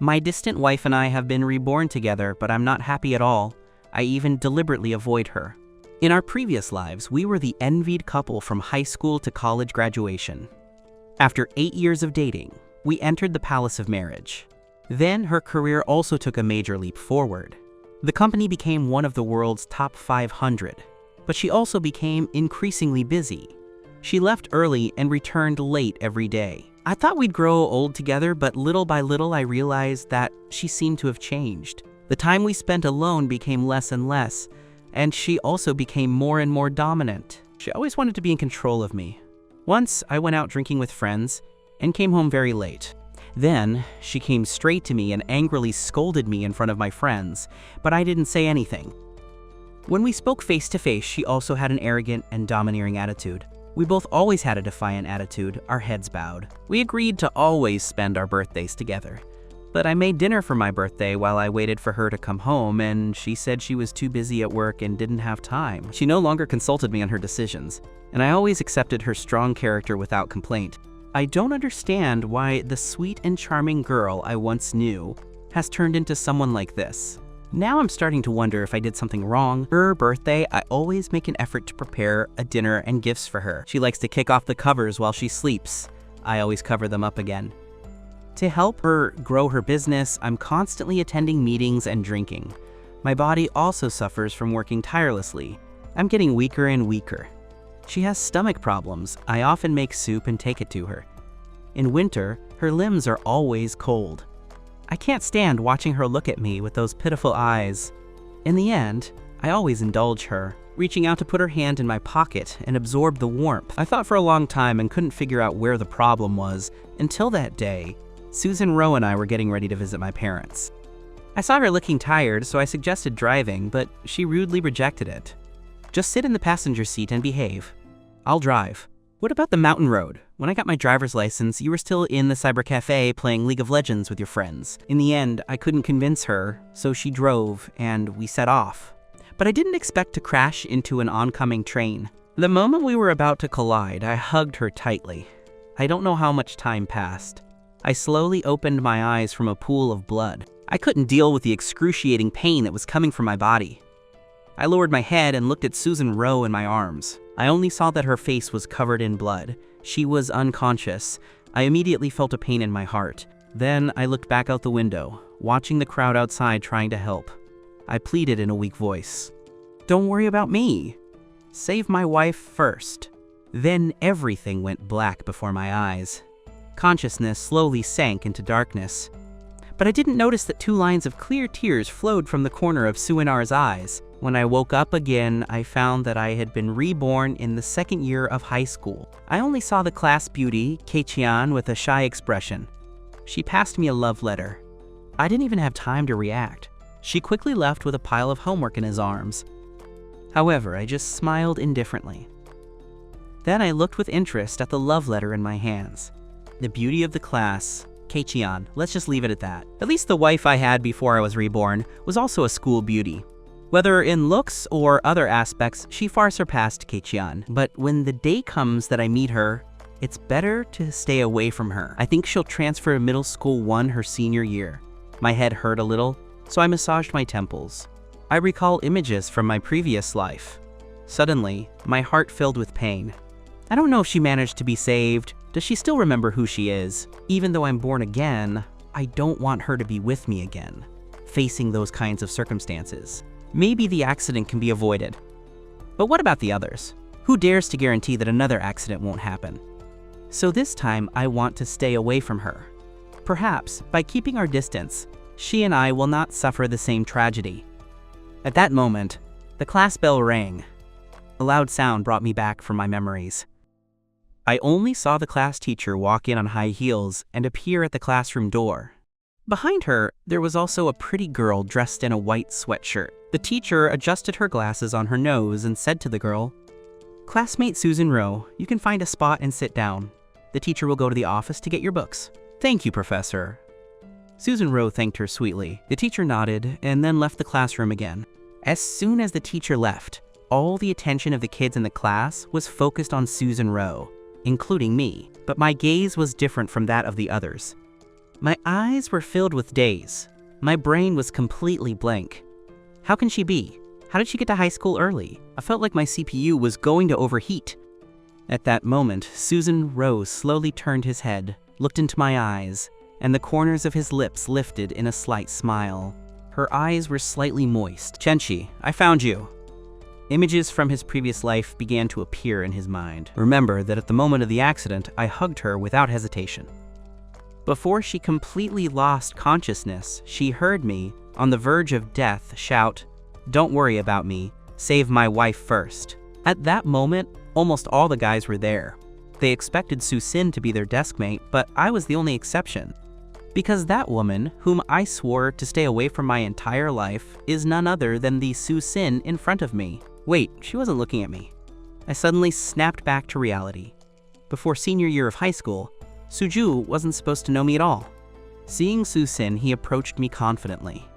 My distant wife and I have been reborn together, but I'm not happy at all. I even deliberately avoid her. In our previous lives, we were the envied couple from high school to college graduation. After 8 years of dating, we entered the palace of marriage. Then her career also took a major leap forward. The company became one of the world's top 500, but she also became increasingly busy. She left early and returned late every day. I thought we'd grow old together, but little by little I realized that she seemed to have changed. The time we spent alone became less and less, and she also became more and more dominant. She always wanted to be in control of me. Once, I went out drinking with friends and came home very late. Then, she came straight to me and angrily scolded me in front of my friends, but I didn't say anything. When we spoke face to face, she also had an arrogant and domineering attitude. We both always had a defiant attitude, our heads bowed. We agreed to always spend our birthdays together. But I made dinner for my birthday while I waited for her to come home, and she said she was too busy at work and didn't have time. She no longer consulted me on her decisions, and I always accepted her strong character without complaint. I don't understand why the sweet and charming girl I once knew has turned into someone like this. Now I'm starting to wonder if I did something wrong. For her birthday, I always make an effort to prepare a dinner and gifts for her. She likes to kick off the covers while she sleeps. I always cover them up again. To help her grow her business, I'm constantly attending meetings and drinking. My body also suffers from working tirelessly. I'm getting weaker and weaker. She has stomach problems. I often make soup and take it to her. In winter, her limbs are always cold. I can't stand watching her look at me with those pitiful eyes. In the end, I always indulge her, reaching out to put her hand in my pocket and absorb the warmth. I thought for a long time and couldn't figure out where the problem was until that day. Susan Rowe and I were getting ready to visit my parents. I saw her looking tired, so I suggested driving, but she rudely rejected it. Just sit in the passenger seat and behave. I'll drive. What about the mountain road? When I got my driver's license, you were still in the cyber cafe playing League of Legends with your friends. In the end, I couldn't convince her, so she drove and we set off. But I didn't expect to crash into an oncoming train. The moment we were about to collide, I hugged her tightly. I don't know how much time passed. I slowly opened my eyes from a pool of blood. I couldn't deal with the excruciating pain that was coming from my body. I lowered my head and looked at Susan Rowe in my arms. I only saw that her face was covered in blood. She was unconscious. I immediately felt a pain in my heart. Then I looked back out the window, watching the crowd outside trying to help. I pleaded in a weak voice. "Don't worry about me. Save my wife first." Then everything went black before my eyes. Consciousness slowly sank into darkness. But I didn't notice that 2 lines of clear tears flowed from the corner of Suinar's eyes. When I woke up again, I found that I had been reborn in the 2nd year of high school. I only saw the class beauty, Keichian, with a shy expression. She passed me a love letter. I didn't even have time to react. She quickly left with a pile of homework in his arms. However, I just smiled indifferently. Then I looked with interest at the love letter in my hands. The beauty of the class, Keichian, let's just leave it at that. At least the wife I had before I was reborn was also a school beauty. Whether in looks or other aspects, she far surpassed Keichian. But when the day comes that I meet her, it's better to stay away from her. I think she'll transfer to middle school 1 her senior year. My head hurt a little, so I massaged my temples. I recall images from my previous life. Suddenly, my heart filled with pain. I don't know if she managed to be saved. Does she still remember who she is? Even though I'm born again, I don't want her to be with me again, facing those kinds of circumstances. Maybe the accident can be avoided. But what about the others? Who dares to guarantee that another accident won't happen? So this time, I want to stay away from her. Perhaps, by keeping our distance, she and I will not suffer the same tragedy. At that moment, the class bell rang. A loud sound brought me back from my memories. I only saw the class teacher walk in on high heels and appear at the classroom door. Behind her, there was also a pretty girl dressed in a white sweatshirt. The teacher adjusted her glasses on her nose and said to the girl, "Classmate Susan Rowe, you can find a spot and sit down. The teacher will go to the office to get your books." "Thank you, Professor." Susan Rowe thanked her sweetly. The teacher nodded and then left the classroom again. As soon as the teacher left, all the attention of the kids in the class was focused on Susan Rowe, including me. But my gaze was different from that of the others. My eyes were filled with daze. My brain was completely blank. How can she be? How did she get to high school early? I felt like my CPU was going to overheat. At that moment, Susan Rose slowly turned his head, looked into my eyes, and the corners of his lips lifted in a slight smile. Her eyes were slightly moist. Chenchi, I found you. Images from his previous life began to appear in his mind. Remember that at the moment of the accident, I hugged her without hesitation. Before she completely lost consciousness, she heard me, on the verge of death, shout, "Don't worry about me, save my wife first." At that moment, almost all the guys were there. They expected Su-sin to be their deskmate, but I was the only exception. Because that woman, whom I swore to stay away from my entire life, is none other than the Su-sin in front of me. Wait, she wasn't looking at me. I suddenly snapped back to reality. Before senior year of high school, Suju wasn't supposed to know me at all. Seeing Su-sin, he approached me confidently.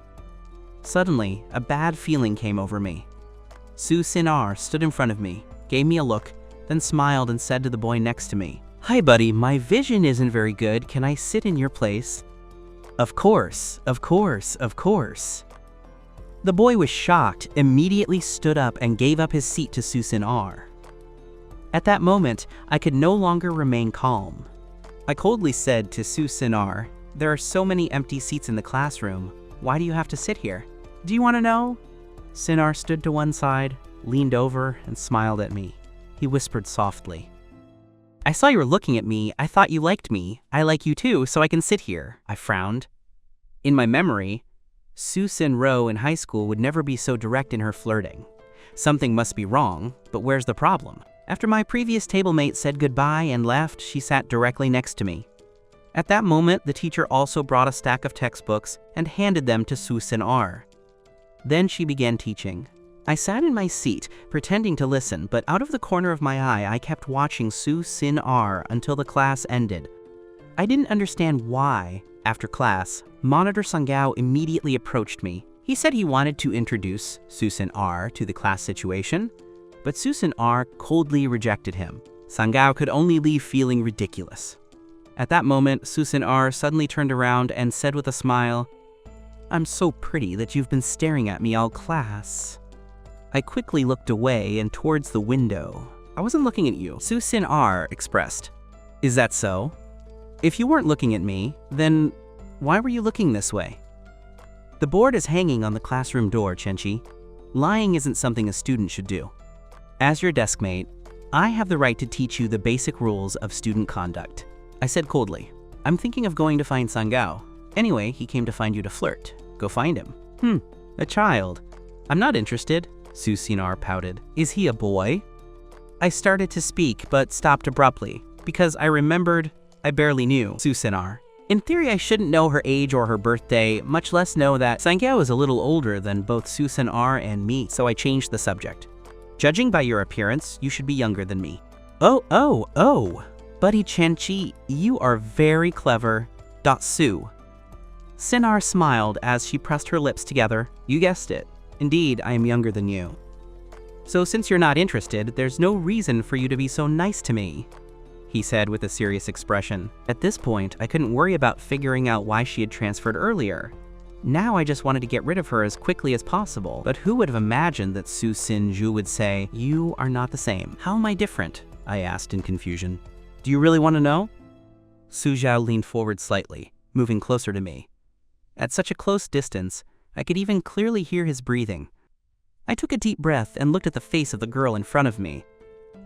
Suddenly, a bad feeling came over me. Su-sin-ar stood in front of me, gave me a look, then smiled and said to the boy next to me, "Hi buddy, my vision isn't very good. Can I sit in your place?" Of course, of course, of course. The boy was shocked, immediately stood up and gave up his seat to Su-sin-ar. At that moment, I could no longer remain calm. I coldly said to Su-sin-ar, "There are so many empty seats in the classroom. Why do you have to sit here? Do you want to know?" Sin-ar stood to one side, leaned over, and smiled at me. He whispered softly, "I saw you were looking at me. I thought you liked me. I like you too, so I can sit here." I frowned. In my memory, Su-sin Ro in high school would never be so direct in her flirting. Something must be wrong, but where's the problem? After my previous table mate said goodbye and left, she sat directly next to me. At that moment, the teacher also brought a stack of textbooks and handed them to Su-sin-ar. Then she began teaching. I sat in my seat, pretending to listen, but out of the corner of my eye, I kept watching Su-sin-ar until the class ended. I didn't understand why. After class, Monitor Sangao immediately approached me. He said he wanted to introduce Su-sin-ar to the class situation, but Su-sin-ar coldly rejected him. Sangao could only leave feeling ridiculous. At that moment, Su-sin-ar suddenly turned around and said with a smile, "I'm so pretty that you've been staring at me all class." I quickly looked away and towards the window. "I wasn't looking at you," Su-sin-ar expressed. "Is that so? If you weren't looking at me, then why were you looking this way?" The board is hanging on the classroom door, Chenchi. Lying isn't something a student should do. As your deskmate, I have the right to teach you the basic rules of student conduct. I said coldly, "I'm thinking of going to find Sangao. Anyway, he came to find you to flirt. Go find him." A child. "I'm not interested," Su-sin-ar pouted. "Is he a boy?" I started to speak, but stopped abruptly, because I remembered I barely knew Su-sin-ar. In theory, I shouldn't know her age or her birthday, much less know that Sangao is a little older than both Su-sin-ar and me, so I changed the subject. "Judging by your appearance, you should be younger than me." Oh. Buddy Chenchi, you are very clever. Su. Sin-ar smiled as she pressed her lips together. "You guessed it. Indeed, I am younger than you. So since you're not interested, there's no reason for you to be so nice to me," he said with a serious expression. At this point, I couldn't worry about figuring out why she had transferred earlier. Now I just wanted to get rid of her as quickly as possible. But who would have imagined that Su-sin-ju would say, "You are not the same." "How am I different?" I asked in confusion. "Do you really want to know?" Su-zhao leaned forward slightly, moving closer to me. At such a close distance, I could even clearly hear his breathing. I took a deep breath and looked at the face of the girl in front of me.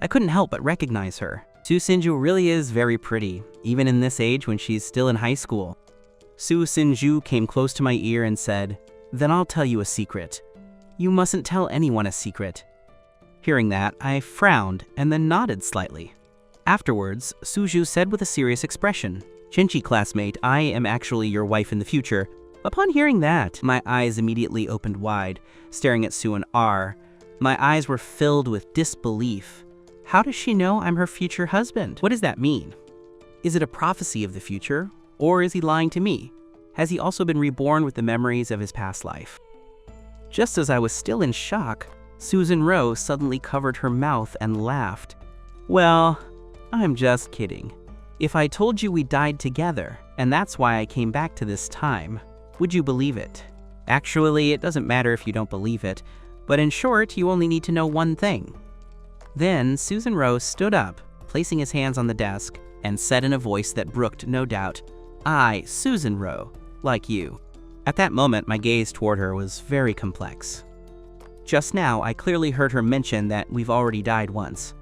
I couldn't help but recognize her. Su-sin-ju really is very pretty, even in this age when she's still in high school. Su-sin-ju came close to my ear and said, "Then I'll tell you a secret. You mustn't tell anyone a secret." Hearing that, I frowned and then nodded slightly. Afterwards, Suju said with a serious expression, "Chenchi classmate, I am actually your wife in the future." Upon hearing that, my eyes immediately opened wide, staring at Su-sin-ar. My eyes were filled with disbelief. How does she know I'm her future husband? What does that mean? Is it a prophecy of the future? Or is he lying to me? Has he also been reborn with the memories of his past life? Just as I was still in shock, Susan Rowe suddenly covered her mouth and laughed. "Well, I'm just kidding. If I told you we died together, and that's why I came back to this time. Would you believe it? Actually, it doesn't matter if you don't believe it, but in short, you only need to know one thing. Then Susanro stood up, placing his hands on the desk, and said in a voice that brooked no doubt, "I, Susanro, like you." At that moment, my gaze toward her was very complex. Just now, I clearly heard her mention that we've already died once.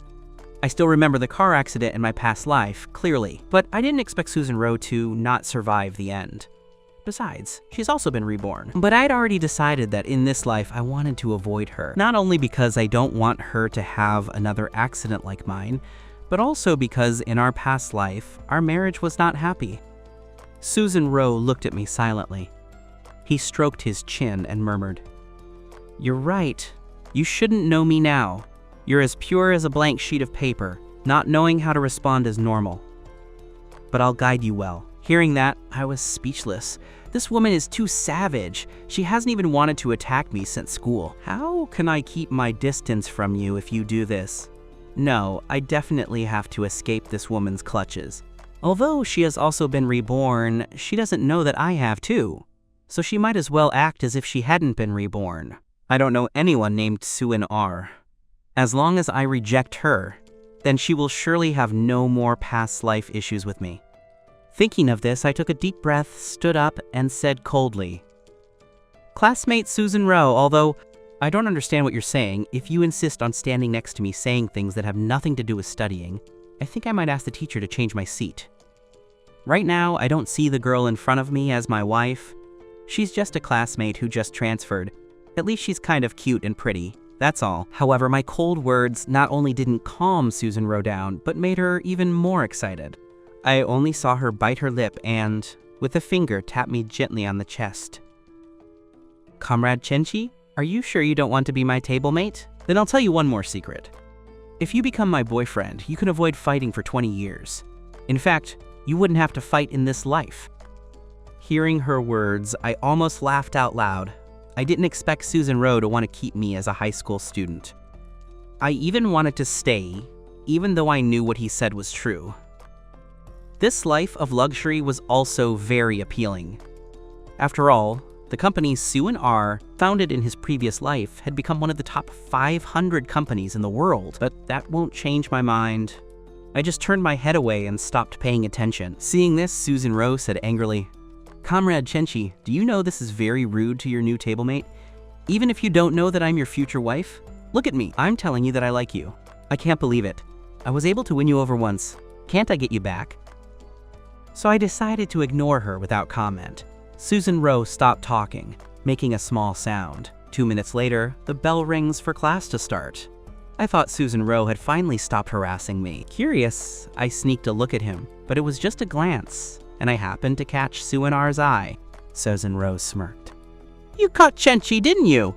I still remember the car accident in my past life, clearly, but I didn't expect Susanro to not survive the end. Besides, she's also been reborn. But I'd already decided that in this life I wanted to avoid her, not only because I don't want her to have another accident like mine, but also because in our past life, our marriage was not happy. Susanro looked at me silently. He stroked his chin and murmured, "You're right. You shouldn't know me now. You're as pure as a blank sheet of paper. Not knowing how to respond is normal. But I'll guide you well." Hearing that, I was speechless. This woman is too savage. She hasn't even wanted to attack me since school. How can I keep my distance from you if you do this? No, I definitely have to escape this woman's clutches. Although she has also been reborn, she doesn't know that I have too. So she might as well act as if she hadn't been reborn. I don't know anyone named Suin R. As long as I reject her, then she will surely have no more past life issues with me. Thinking of this, I took a deep breath, stood up, and said coldly, "Classmate Susanro, although I don't understand what you're saying, if you insist on standing next to me saying things that have nothing to do with studying, I think I might ask the teacher to change my seat. Right now, I don't see the girl in front of me as my wife. She's just a classmate who just transferred. At least she's kind of cute and pretty, that's all." However, my cold words not only didn't calm Susanro down, but made her even more excited. I only saw her bite her lip and, with a finger, tap me gently on the chest. "Comrade Chenchi, are you sure you don't want to be my table mate? Then I'll tell you one more secret. If you become my boyfriend, you can avoid fighting for 20 years. In fact, you wouldn't have to fight in this life." Hearing her words, I almost laughed out loud. I didn't expect Susanro to want to keep me as a high school student. I even wanted to stay, even though I knew what he said was true. This life of luxury was also very appealing. After all, the company Suin R, founded in his previous life, had become one of the top 500 companies in the world, but that won't change my mind. I just turned my head away and stopped paying attention. Seeing this, Susanro said angrily, "Comrade Chenchi, do you know this is very rude to your new table mate? Even if you don't know that I'm your future wife? Look at me, I'm telling you that I like you. I can't believe it. I was able to win you over once. Can't I get you back?" So I decided to ignore her without comment. Susanro stopped talking, making a small sound. 2 minutes later, the bell rings for class to start. I thought Susanro had finally stopped harassing me. Curious, I sneaked a look at him, but it was just a glance, and I happened to catch Suinar's eye. Susanro smirked. "You caught Chenchi, didn't you?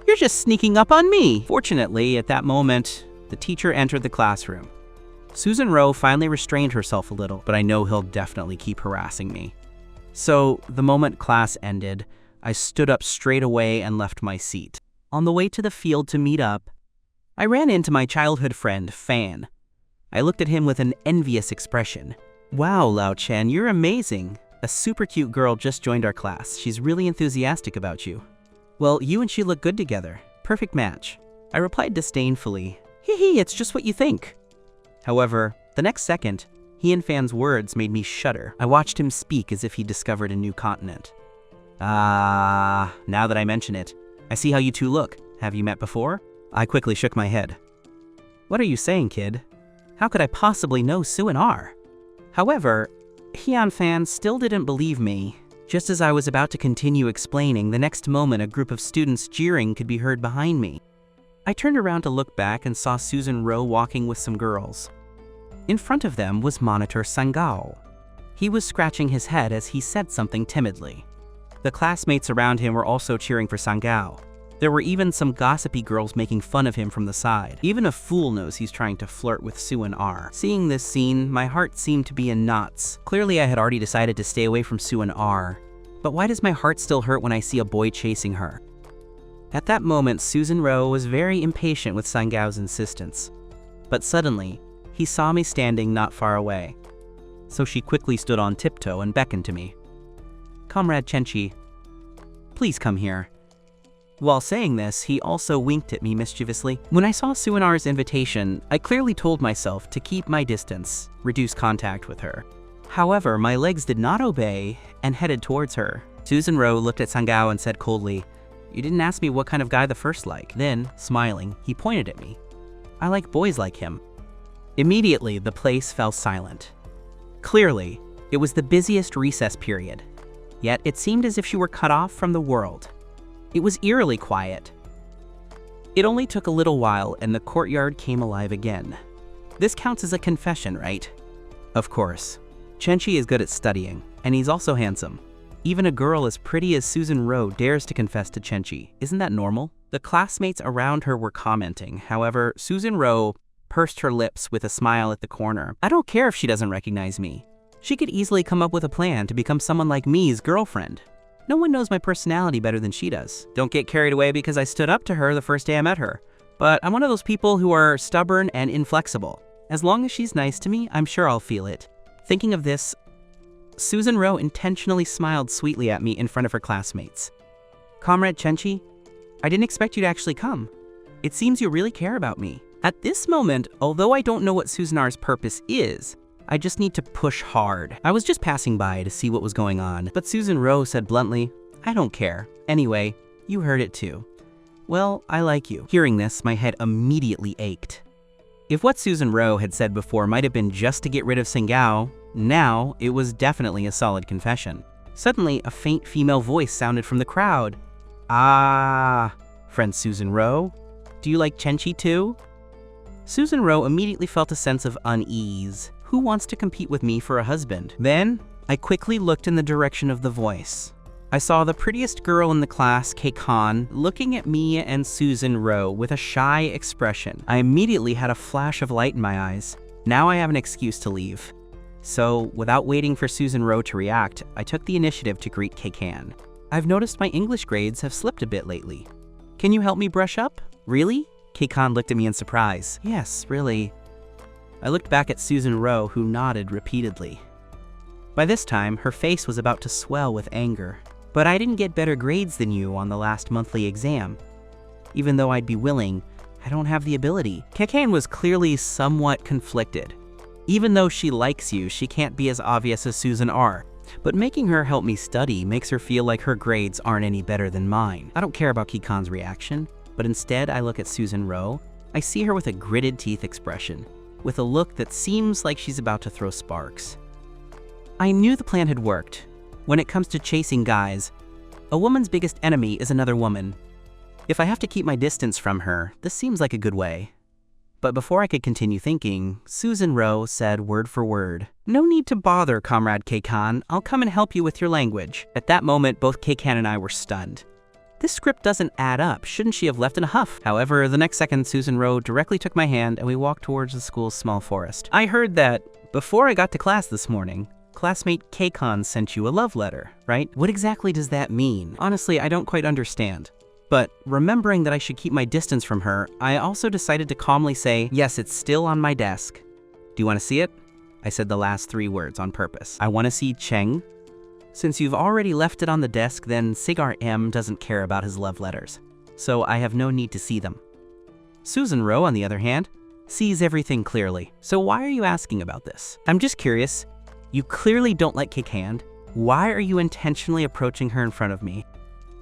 You're just sneaking up on me." Fortunately, at that moment, the teacher entered the classroom. Susanro finally restrained herself a little, but I know he'll definitely keep harassing me. So, the moment class ended, I stood up straight away and left my seat. On the way to the field to meet up, I ran into my childhood friend, Fan. I looked at him with an envious expression. "Wow, Lao Chen, you're amazing. A super cute girl just joined our class. She's really enthusiastic about you." "Well, you and she look good together. Perfect match." I replied disdainfully, "Hee, it's just what you think." However, the next second, he and Fan's words made me shudder. I watched him speak as if he discovered a new continent. Now that I mention it, I see how you two look. Have you met before?" I quickly shook my head. "What are you saying, kid? How could I possibly know Suin R?" However, Hyun Fan still didn't believe me. Just as I was about to continue explaining, the next moment a group of students jeering could be heard behind me. I turned around to look back and saw Susanro walking with some girls. In front of them was Monitor Sangao. He was scratching his head as he said something timidly. The classmates around him were also cheering for Sangao. There were even some gossipy girls making fun of him from the side. Even a fool knows he's trying to flirt with Suin R. Seeing this scene, my heart seemed to be in knots. Clearly I had already decided to stay away from Suin R. But why does my heart still hurt when I see a boy chasing her? At that moment, Susanro was very impatient with Sangao's insistence. But suddenly, he saw me standing not far away. so she quickly stood on tiptoe and beckoned to me. "Comrade Chenchi, please come here." While saying this, he also winked at me mischievously. When I saw Suinar's invitation, I clearly told myself to keep my distance, reduce contact with her. However, my legs did not obey and headed towards her. Susanro looked at Sangao and said coldly, "You didn't ask me what kind of guy the first like." Then, smiling, he pointed at me. "I like boys like him." Immediately, the place fell silent. Clearly, it was the busiest recess period, yet it seemed as if she were cut off from the world. It was eerily quiet. It only took a little while and the courtyard came alive again. This counts as a confession, right? Of course. Chenchi is good at studying, and he's also handsome. Even a girl as pretty as Susan Rowe dares to confess to Chenchi. Isn't that normal? The classmates around her were commenting. However, Susan Rowe pursed her lips with a smile at the corner. I don't care if she doesn't recognize me. She could easily come up with a plan to become someone like me's girlfriend. No one knows my personality better than she does. Don't get carried away because I stood up to her the first day I met her. But I'm one of those people who are stubborn and inflexible. As long as she's nice to me, I'm sure I'll feel it. Thinking of this, Susan Rowe intentionally smiled sweetly at me in front of her classmates. "Comrade Chenchi, I didn't expect you to actually come. It seems you really care about me." At this moment, although I don't know what Susanar's purpose is, I just need to push hard. I was just passing by to see what was going on, but Susan Rowe said bluntly, "I don't care. Anyway, you heard it too. Well, I like you." Hearing this, my head immediately ached. If what Susan Rowe had said before might have been just to get rid of Sangao, now it was definitely a solid confession. Suddenly, a faint female voice sounded from the crowd. "Ah, friend Susan Rowe, do you like Chenchi too?" Susan Rowe immediately felt a sense of unease. Who wants to compete with me for a husband? Then, I quickly looked in the direction of the voice. I saw the prettiest girl in the class, Kei-kan, looking at me and Susan Rowe with a shy expression. I immediately had a flash of light in my eyes. Now I have an excuse to leave. So, without waiting for Susan Rowe to react, I took the initiative to greet Kei-kan. "I've noticed my English grades have slipped a bit lately. Can you help me brush up?" "Really?" Kei-kan looked at me in surprise. "Yes, really." I looked back at Susan Rowe, who nodded repeatedly. By this time, her face was about to swell with anger. "But I didn't get better grades than you on the last monthly exam. Even though I'd be willing, I don't have the ability." Kei-kan was clearly somewhat conflicted. Even though she likes you, she can't be as obvious as Susan R. But making her help me study makes her feel like her grades aren't any better than mine. I don't care about Kei-kan's reaction, but instead I look at Susan Rowe. I see her with a gritted teeth expression, with a look that seems like she's about to throw sparks. I knew the plan had worked. When it comes to chasing guys, a woman's biggest enemy is another woman. If I have to keep my distance from her, this seems like a good way. But before I could continue thinking, Susan Rowe said word for word, "No need to bother, Comrade Kei-kan. I'll come and help you with your language." At that moment, both Kei-kan and I were stunned. This script doesn't add up. Shouldn't she have left in a huff? However, the next second, Susan Rowe directly took my hand and we walked towards the school's small forest. "I heard that before I got to class this morning, classmate Kei-kan sent you a love letter, right? What exactly does that mean? Honestly, I don't quite understand." But remembering that I should keep my distance from her, I also decided to calmly say, "Yes, it's still on my desk. Do you want to see it?" I said the last 3 words on purpose. "I want to see Cheng." Since you've already left it on the desk, then Sigar M doesn't care about his love letters, so I have no need to see them. Susan Rowe, on the other hand, sees everything clearly. "So why are you asking about this?" "I'm just curious. You clearly don't like Kei-kan. Why are you intentionally approaching her in front of me?"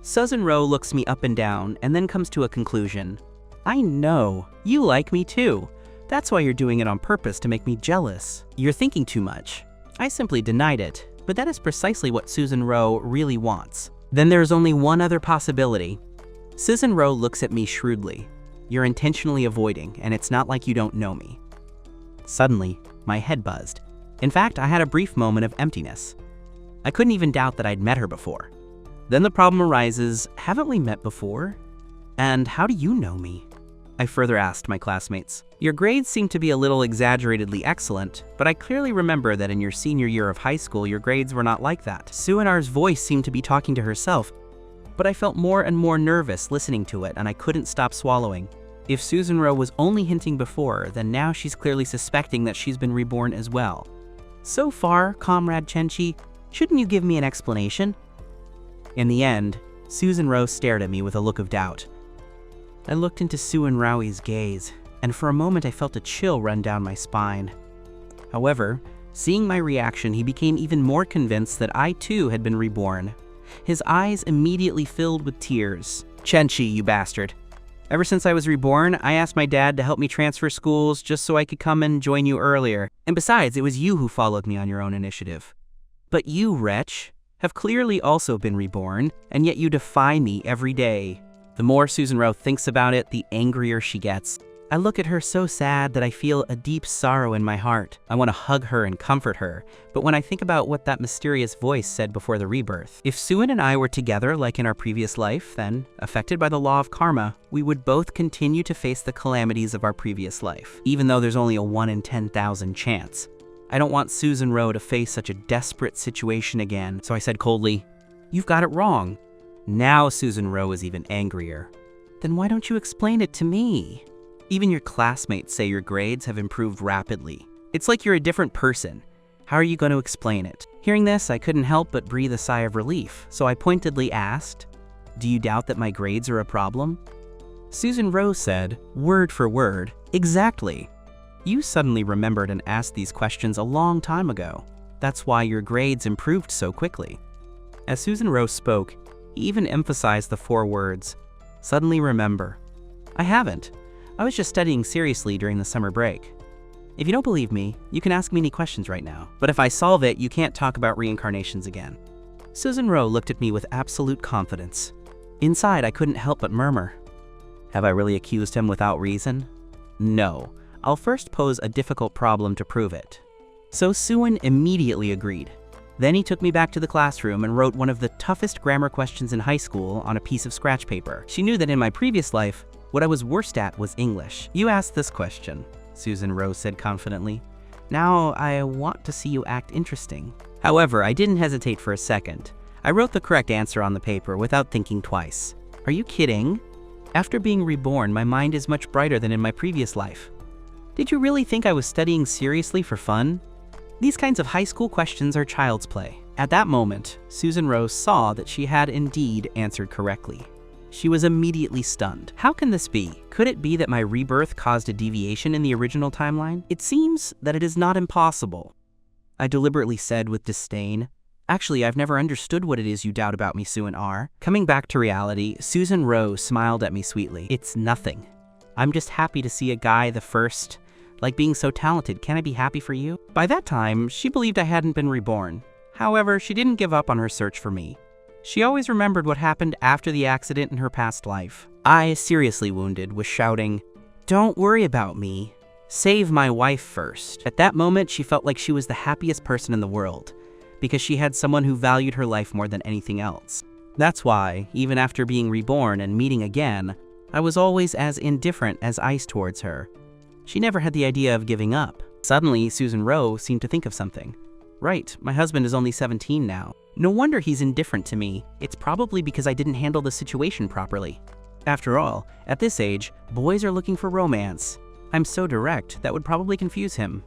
Susan Rowe looks me up and down and then comes to a conclusion. "I know. You like me too. That's why you're doing it on purpose to make me jealous. You're thinking too much." I simply denied it, but that is precisely what Susan Rowe really wants. Then there's only one other possibility. Susan Rowe looks at me shrewdly. "You're intentionally avoiding, and it's not like you don't know me." Suddenly, my head buzzed. In fact, I had a brief moment of emptiness. I couldn't even doubt that I'd met her before. Then the problem arises, haven't we met before? And how do you know me? I further asked my classmates. "Your grades seem to be a little exaggeratedly excellent, but I clearly remember that in your senior year of high school, your grades were not like that." Suinar's voice seemed to be talking to herself, but I felt more and more nervous listening to it, and I couldn't stop swallowing. If Susan Rowe was only hinting before, then now she's clearly suspecting that she's been reborn as well. So far, Comrade Chenchi, shouldn't you give me an explanation? In the end, Susan Rose stared at me with a look of doubt. I looked into Suin Raoi's gaze, and for a moment I felt a chill run down my spine. However, seeing my reaction, he became even more convinced that I too had been reborn. His eyes immediately filled with tears. Chenchi, you bastard. Ever since I was reborn, I asked my dad to help me transfer schools just so I could come and join you earlier. And besides, it was you who followed me on your own initiative. But you, wretch, have clearly also been reborn, and yet you defy me every day. The more Susan Rose thinks about it, the angrier she gets. I look at her so sad that I feel a deep sorrow in my heart. I want to hug her and comfort her, but when I think about what that mysterious voice said before the rebirth, if Suin and I were together like in our previous life, then, affected by the law of karma, we would both continue to face the calamities of our previous life, even though there's only a 1 in 10,000 chance. I don't want Susan Rose to face such a desperate situation again, so I said coldly, "You've got it wrong." Now Susan Rose is even angrier. Then why don't you explain it to me? Even your classmates say your grades have improved rapidly. It's like you're a different person. How are you going to explain it? Hearing this, I couldn't help but breathe a sigh of relief, so I pointedly asked, "Do you doubt that my grades are a problem?" Susan Rose said, word for word, "Exactly. You suddenly remembered and asked these questions a long time ago. That's why your grades improved so quickly." As Susan Rose spoke, he even emphasized the 4 words, "Suddenly remember." I haven't. I was just studying seriously during the summer break. If you don't believe me, you can ask me any questions right now. But if I solve it, you can't talk about reincarnations again. Susan Rose looked at me with absolute confidence. Inside, I couldn't help but murmur. Have I really accused him without reason? No. I'll first pose a difficult problem to prove it. So Suin immediately agreed. Then he took me back to the classroom and wrote one of the toughest grammar questions in high school on a piece of scratch paper. She knew that in my previous life, what I was worst at was English. "You asked this question," Susan Rose said confidently. "Now I want to see you act interesting." However, I didn't hesitate for a second. I wrote the correct answer on the paper without thinking twice. Are you kidding? After being reborn, my mind is much brighter than in my previous life. Did you really think I was studying seriously for fun? These kinds of high school questions are child's play. At that moment, Susan Rose saw that she had indeed answered correctly. She was immediately stunned. How can this be? Could it be that my rebirth caused a deviation in the original timeline? It seems that it is not impossible. I deliberately said with disdain, "Actually, I've never understood what it is you doubt about me, Suin R." Coming back to reality, Susan Rose smiled at me sweetly. "It's nothing. I'm just happy to see a guy the first. Like being so talented, can I be happy for you?" By that time, she believed I hadn't been reborn. However, she didn't give up on her search for me. She always remembered what happened after the accident in her past life. I, seriously wounded, was shouting, "Don't worry about me. Save my wife first." At that moment, she felt like she was the happiest person in the world, because she had someone who valued her life more than anything else. That's why, even after being reborn and meeting again, I was always as indifferent as ice towards her. She never had the idea of giving up. Suddenly, Susan Rose seemed to think of something. Right, my husband is only 17 now. No wonder he's indifferent to me. It's probably because I didn't handle the situation properly. After all, at this age, boys are looking for romance. I'm so direct, that would probably confuse him.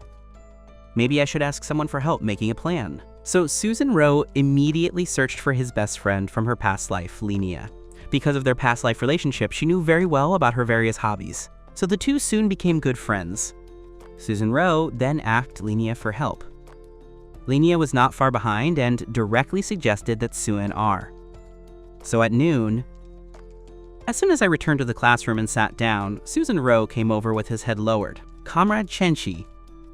Maybe I should ask someone for help making a plan. So Susan Rose immediately searched for his best friend from her past life, Linnea. Because of their past life relationship, she knew very well about her various hobbies. So the two soon became good friends. Susan Rose then asked Linnea for help. Linnea was not far behind and directly suggested that Suin R. So at noon, as soon as I returned to the classroom and sat down, Susan Rose came over with his head lowered. "Comrade Chenchi,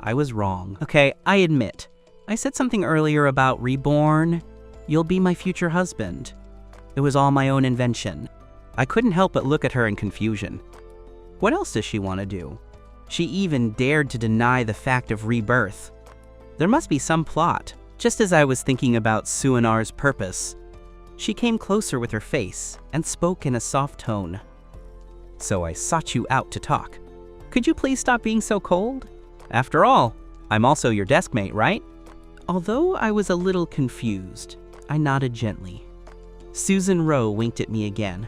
I was wrong. Okay, I admit. I said something earlier about reborn. You'll be my future husband. It was all my own invention." I couldn't help but look at her in confusion. What else does she want to do? She even dared to deny the fact of rebirth. There must be some plot. Just as I was thinking about Suin R's purpose, she came closer with her face and spoke in a soft tone. "So I sought you out to talk. Could you please stop being so cold? After all, I'm also your desk mate, right?" Although I was a little confused, I nodded gently. Susan Rose winked at me again.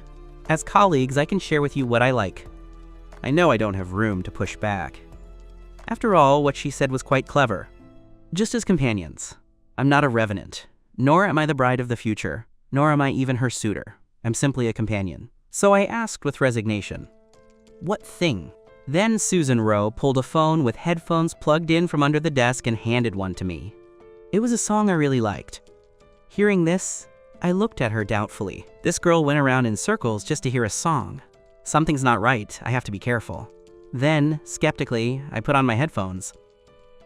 "As colleagues, I can share with you what I like. I know I don't have room to push back." After all, what she said was quite clever. Just as companions. I'm not a revenant, nor am I the bride of the future, nor am I even her suitor. I'm simply a companion. So I asked with resignation, "What thing?" Then Susan Rowe pulled a phone with headphones plugged in from under the desk and handed one to me. It was a song I really liked. Hearing this, I looked at her doubtfully. This girl went around in circles just to hear a song. Something's not right, I have to be careful. Then, skeptically, I put on my headphones.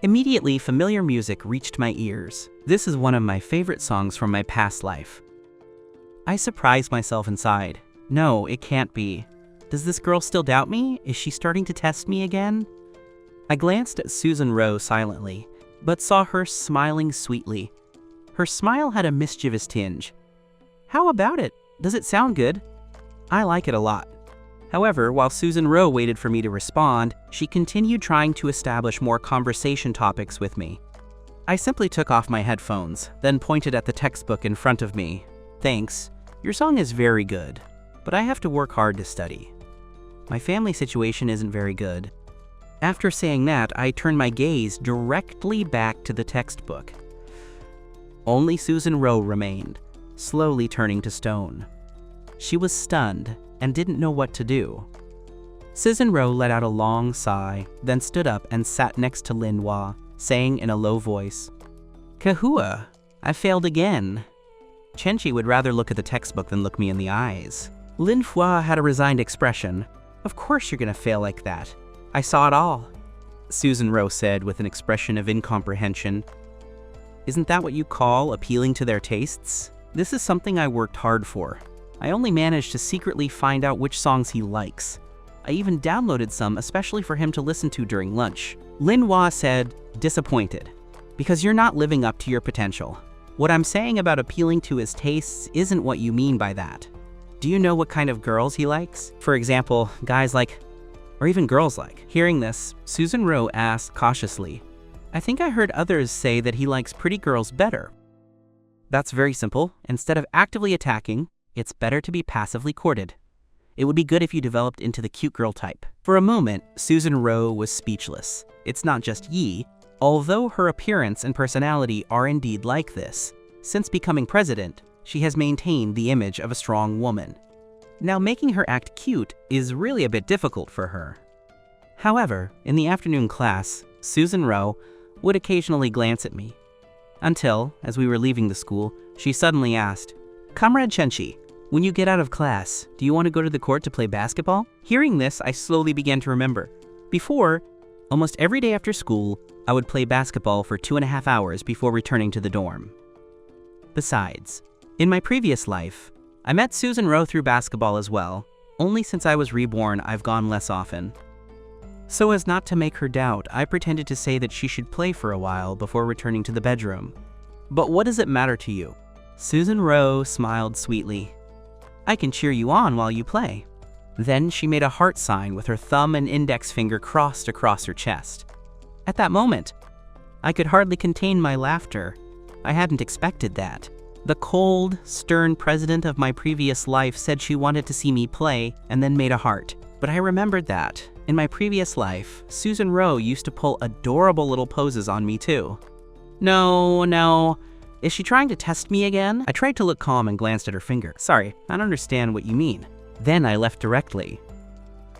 Immediately, familiar music reached my ears. This is one of my favorite songs from my past life. I surprised myself inside. No, it can't be. Does this girl still doubt me? Is she starting to test me again? I glanced at Susan Rowe silently, but saw her smiling sweetly. Her smile had a mischievous tinge. How about it? Does it sound good? I like it a lot. However, while Susan Rowe waited for me to respond, she continued trying to establish more conversation topics with me. I simply took off my headphones, then pointed at the textbook in front of me. Thanks. Your song is very good, but I have to work hard to study. My family situation isn't very good. After saying that, I turned my gaze directly back to the textbook. Only Susan Rowe remained, slowly turning to stone. She was stunned and didn't know what to do. Susan Rowe let out a long sigh, then stood up and sat next to Manhwa, saying in a low voice, "Kahua, I failed again." Chenchi would rather look at the textbook than look me in the eyes. Manhwa had a resigned expression. "Of course you're gonna fail like that. I saw it all," Susan Rowe said with an expression of incomprehension. "Isn't that what you call appealing to their tastes? This is something I worked hard for. I only managed to secretly find out which songs he likes. I even downloaded some especially for him to listen to during lunch." Manhwa said, disappointed, "Because you're not living up to your potential. What I'm saying about appealing to his tastes isn't what you mean by that. Do you know what kind of girls he likes? For example, guys like, or even girls like." Hearing this, Susan Rowe asked cautiously, "I think I heard others say that he likes pretty girls better." That's very simple. Instead of actively attacking, it's better to be passively courted. It would be good if you developed into the cute girl type. For a moment, Susan Rowe was speechless. It's not just Yi. Although her appearance and personality are indeed like this, since becoming president, she has maintained the image of a strong woman. Now, making her act cute is really a bit difficult for her. However, in the afternoon class, Susan Rowe would occasionally glance at me. Until, as we were leaving the school, she suddenly asked, "Comrade Chenchi, when you get out of class, do you want to go to the court to play basketball?" Hearing this, I slowly began to remember. Before, almost every day after school, I would play basketball for 2.5 hours before returning to the dorm. Besides, in my previous life, I met Susan Rowe through basketball as well. Only since I was reborn, I've gone less often. So as not to make her doubt, I pretended to say that she should play for a while before returning to the bedroom. "But what does it matter to you?" Susan Rowe smiled sweetly. "I can cheer you on while you play." Then she made a heart sign with her thumb and index finger crossed across her chest. At that moment, I could hardly contain my laughter. I hadn't expected that. The cold, stern president of my previous life said she wanted to see me play and then made a heart. But I remembered that, in my previous life, Susan Rowe used to pull adorable little poses on me too. No. Is she trying to test me again? I tried to look calm and glanced at her finger. "Sorry, I don't understand what you mean." Then I left directly.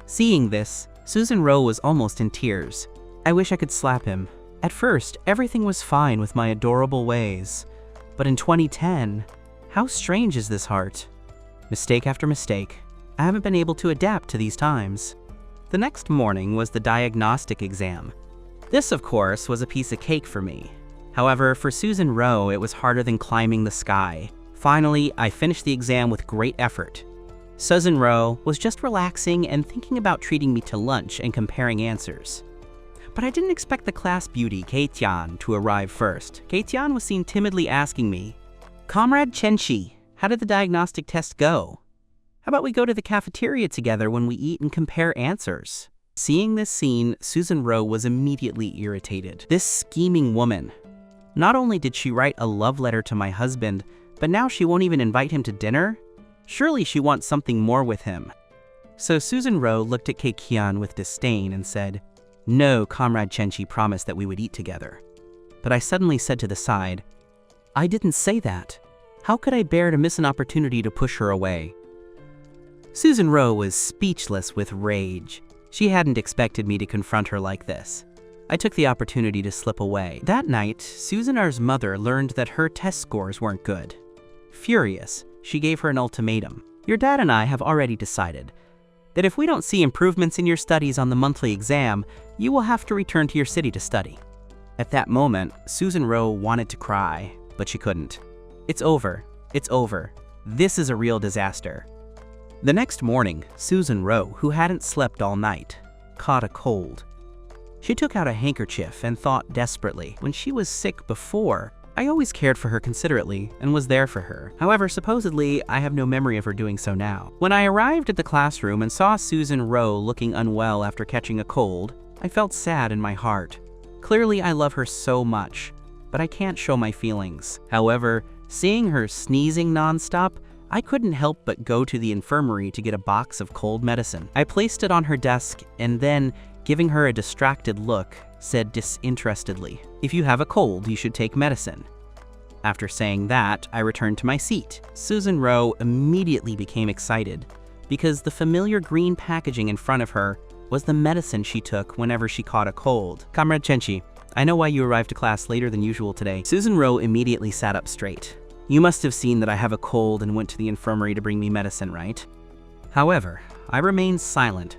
Seeing this, Susan Rowe was almost in tears. I wish I could slap him. At first, everything was fine with my adorable ways. But in 2010, how strange is this heart? Mistake after mistake, I haven't been able to adapt to these times. The next morning was the diagnostic exam. This, of course, was a piece of cake for me. However, for Susan Rowe, it was harder than climbing the sky. Finally, I finished the exam with great effort. Susan Rowe was just relaxing and thinking about treating me to lunch and comparing answers. But I didn't expect the class beauty, Kei-tian, to arrive first. Kei-tian was seen timidly asking me, "Comrade Chenchi, how did the diagnostic test go? How about we go to the cafeteria together when we eat and compare answers?" Seeing this scene, Susan Rowe was immediately irritated. This scheming woman. Not only did she write a love letter to my husband, but now she won't even invite him to dinner? Surely she wants something more with him. So Susan Rowe looked at Kei-tian with disdain and said, "No, Comrade Chenchi promised that we would eat together." but I suddenly said to the side, "I didn't say that. How could I bear to miss an opportunity to push her away?" Susan Rowe was speechless with rage. She hadn't expected me to confront her like this. I took the opportunity to slip away. That night, Susan R's mother learned that her test scores weren't good. Furious, she gave her an ultimatum. "Your dad and I have already decided that if we don't see improvements in your studies on the monthly exam, you will have to return to your city to study." At that moment, Susan Rowe wanted to cry, but she couldn't. It's over. It's over. This is a real disaster. The next morning, Susan Rowe, who hadn't slept all night, caught a cold. She took out a handkerchief and thought desperately. When she was sick before, I always cared for her considerately and was there for her. However, supposedly, I have no memory of her doing so now. When I arrived at the classroom and saw Susan Rowe looking unwell after catching a cold, I felt sad in my heart. Clearly, I love her so much, but I can't show my feelings. However, seeing her sneezing nonstop, I couldn't help but go to the infirmary to get a box of cold medicine. I placed it on her desk and then, giving her a distracted look, said disinterestedly, "If you have a cold, you should take medicine." After saying that, I returned to my seat. Susan Rowe immediately became excited because the familiar green packaging in front of her was the medicine she took whenever she caught a cold. "Comrade Chenchi, I know why you arrived to class later than usual today." Susan Rowe immediately sat up straight. "You must have seen that I have a cold and went to the infirmary to bring me medicine, right?" However, I remained silent.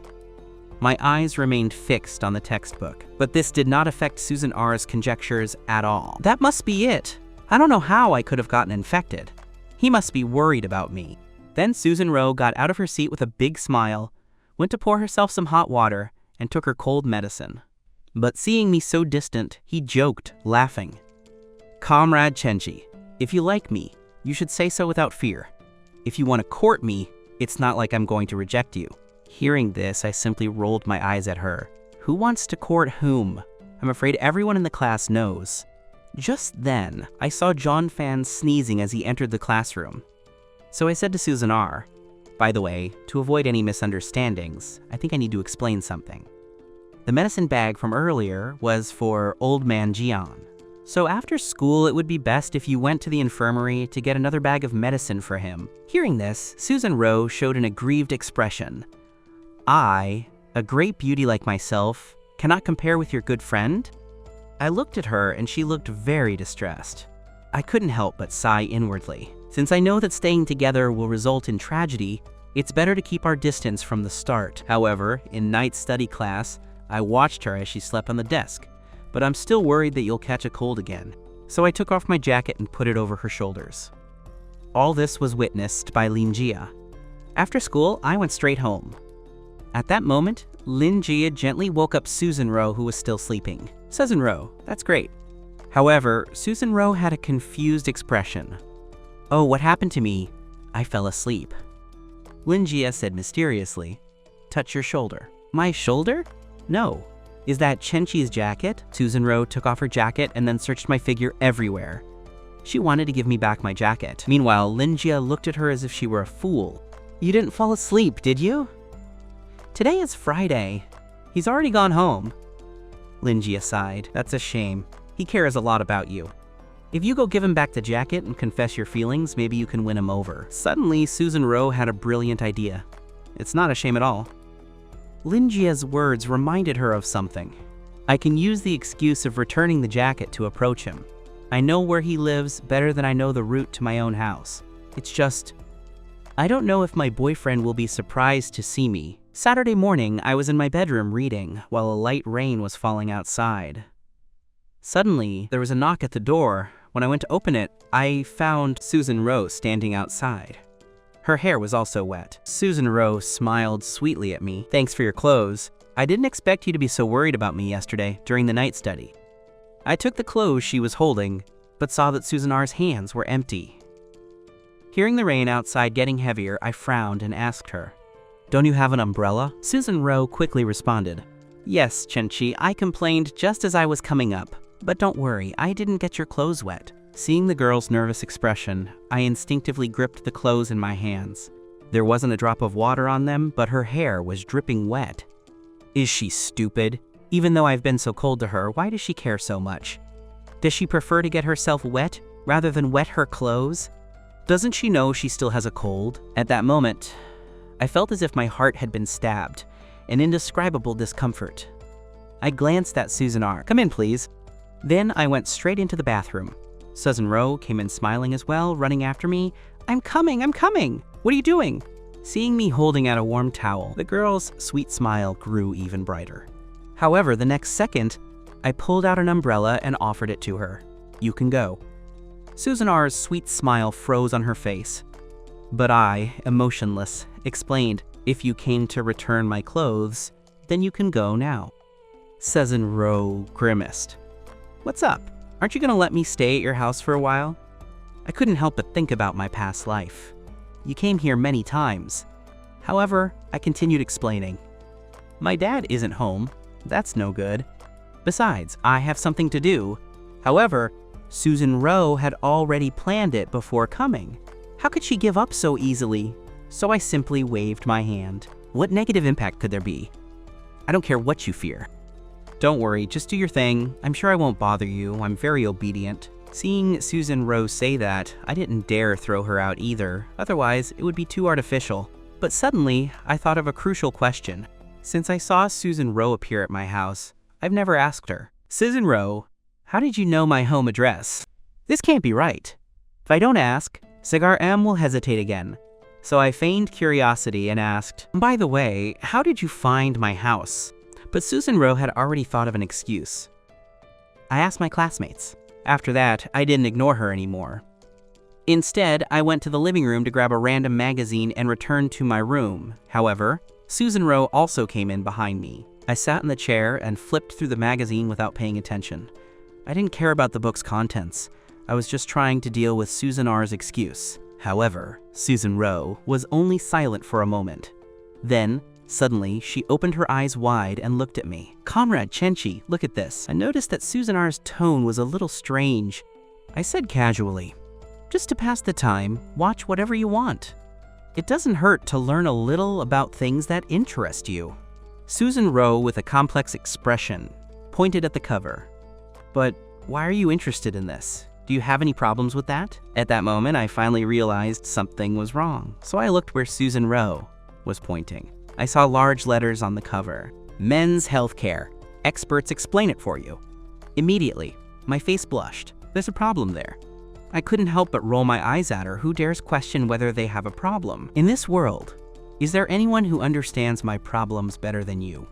My eyes remained fixed on the textbook, but this did not affect Susan R's conjectures at all. "That must be it. I don't know how I could have gotten infected. He must be worried about me." Then Susan Rowe got out of her seat with a big smile, went to pour herself some hot water, and took her cold medicine. But seeing me so distant, he joked, laughing, "Comrade Chenji, if you like me, you should say so without fear. If you want to court me, it's not like I'm going to reject you." Hearing this, I simply rolled my eyes at her. Who wants to court whom? I'm afraid everyone in the class knows. Just then, I saw John Fan sneezing as he entered the classroom. So I said to Susan R, "By the way, to avoid any misunderstandings, I think I need to explain something. The medicine bag from earlier was for Old Man Jian. So after school, it would be best if you went to the infirmary to get another bag of medicine for him." Hearing this, Susan Rowe showed an aggrieved expression. "I, a great beauty like myself, cannot compare with your good friend?" I looked at her and she looked very distressed. I couldn't help but sigh inwardly. Since I know that staying together will result in tragedy, it's better to keep our distance from the start. However, in night study class, I watched her as she slept on the desk, but I'm still worried that you'll catch a cold again. So I took off my jacket and put it over her shoulders. All this was witnessed by Lin Jia. After school, I went straight home. At that moment, Lin Jia gently woke up Susan Rowe, who was still sleeping. "Susan Rowe, that's great." However, Susan Rowe had a confused expression. "Oh, what happened to me? I fell asleep." Lin Jia said mysteriously, "Touch your shoulder." "My shoulder? No. Is that Chenchi's jacket?" Susan Rowe took off her jacket and then searched my figure everywhere. She wanted to give me back my jacket. Meanwhile, Lin Jia looked at her as if she were a fool. "You didn't fall asleep, did you?" "Today is Friday. He's already gone home." Lin Jia sighed. "That's a shame. He cares a lot about you. If you go give him back the jacket and confess your feelings, maybe you can win him over." Suddenly, Susan Rowe had a brilliant idea. "It's not a shame at all." Lin Jia's words reminded her of something. "I can use the excuse of returning the jacket to approach him. I know where he lives better than I know the route to my own house. It's just, I don't know if my boyfriend will be surprised to see me." Saturday morning, I was in my bedroom reading while a light rain was falling outside. Suddenly, there was a knock at the door. When I went to open it, I found Susan Rowe standing outside. Her hair was also wet. Susan Rowe smiled sweetly at me. "Thanks for your clothes. I didn't expect you to be so worried about me yesterday during the night study." I took the clothes she was holding, but saw that Susan R's hands were empty. Hearing the rain outside getting heavier, I frowned and asked her, "Don't you have an umbrella?" Susan Rowe quickly responded, "Yes, Chenchi, I complained just as I was coming up. But don't worry, I didn't get your clothes wet." Seeing the girl's nervous expression, I instinctively gripped the clothes in my hands. There wasn't a drop of water on them, but her hair was dripping wet. Is she stupid? Even though I've been so cold to her, why does she care so much? Does she prefer to get herself wet rather than wet her clothes? Doesn't she know she still has a cold? At that moment, I felt as if my heart had been stabbed, an indescribable discomfort. I glanced at Susan R. "Come in, please." Then I went straight into the bathroom. Susan Rowe came in smiling as well, running after me. I'm coming. What are you doing?" Seeing me holding out a warm towel, the girl's sweet smile grew even brighter. However, the next second, I pulled out an umbrella and offered it to her. "You can go." Susan R's sweet smile froze on her face. But I, emotionless, explained, "If you came to return my clothes, then you can go now." Susan Rowe grimaced. "What's up? Aren't you gonna let me stay at your house for a while?" I couldn't help but think about my past life. You came here many times. However, I continued explaining. "My dad isn't home. That's no good. Besides, I have something to do." However, Susan Rowe had already planned it before coming. How could she give up so easily? So I simply waved my hand. What negative impact could there be? I don't care what you fear. Don't worry, just do your thing. I'm sure I won't bother you. I'm very obedient. Seeing Susan Rowe say that, I didn't dare throw her out either. Otherwise, it would be too artificial. But suddenly, I thought of a crucial question. Since I saw Susan Rowe appear at my house, I've never asked her. "Susan Rowe, how did you know my home address? This can't be right." If I don't ask, Cigar M will hesitate again. So I feigned curiosity and asked, "By the way, how did you find my house?" But Susan Rowe had already thought of an excuse. "I asked my classmates." After that, I didn't ignore her anymore. Instead, I went to the living room to grab a random magazine and returned to my room. However, Susan Rowe also came in behind me. I sat in the chair and flipped through the magazine without paying attention. I didn't care about the book's contents. I was just trying to deal with Susan R's excuse. However, Susan Rowe was only silent for a moment. Then, suddenly, she opened her eyes wide and looked at me. "Comrade Chenchi, look at this." I noticed that Susan R's tone was a little strange. I said casually, "Just to pass the time, watch whatever you want. It doesn't hurt to learn a little about things that interest you." Susan Rowe, with a complex expression, pointed at the cover. "But why are you interested in this? Do you have any problems with that?" At that moment, I finally realized something was wrong. So I looked where Susan Rowe was pointing. I saw large letters on the cover. "Men's Healthcare. Experts explain it for you." Immediately, my face blushed. There's a problem there. I couldn't help but roll my eyes at her. Who dares question whether they have a problem? In this world, is there anyone who understands my problems better than you?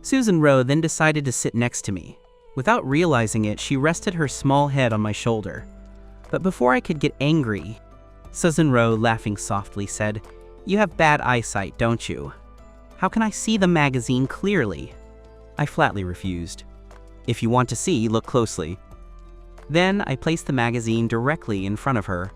Susan Rowe then decided to sit next to me. Without realizing it, she rested her small head on my shoulder. But before I could get angry, Susan Rowe, laughing softly, said, "You have bad eyesight, don't you? How can I see the magazine clearly?" I flatly refused. "If you want to see, look closely." Then I placed the magazine directly in front of her.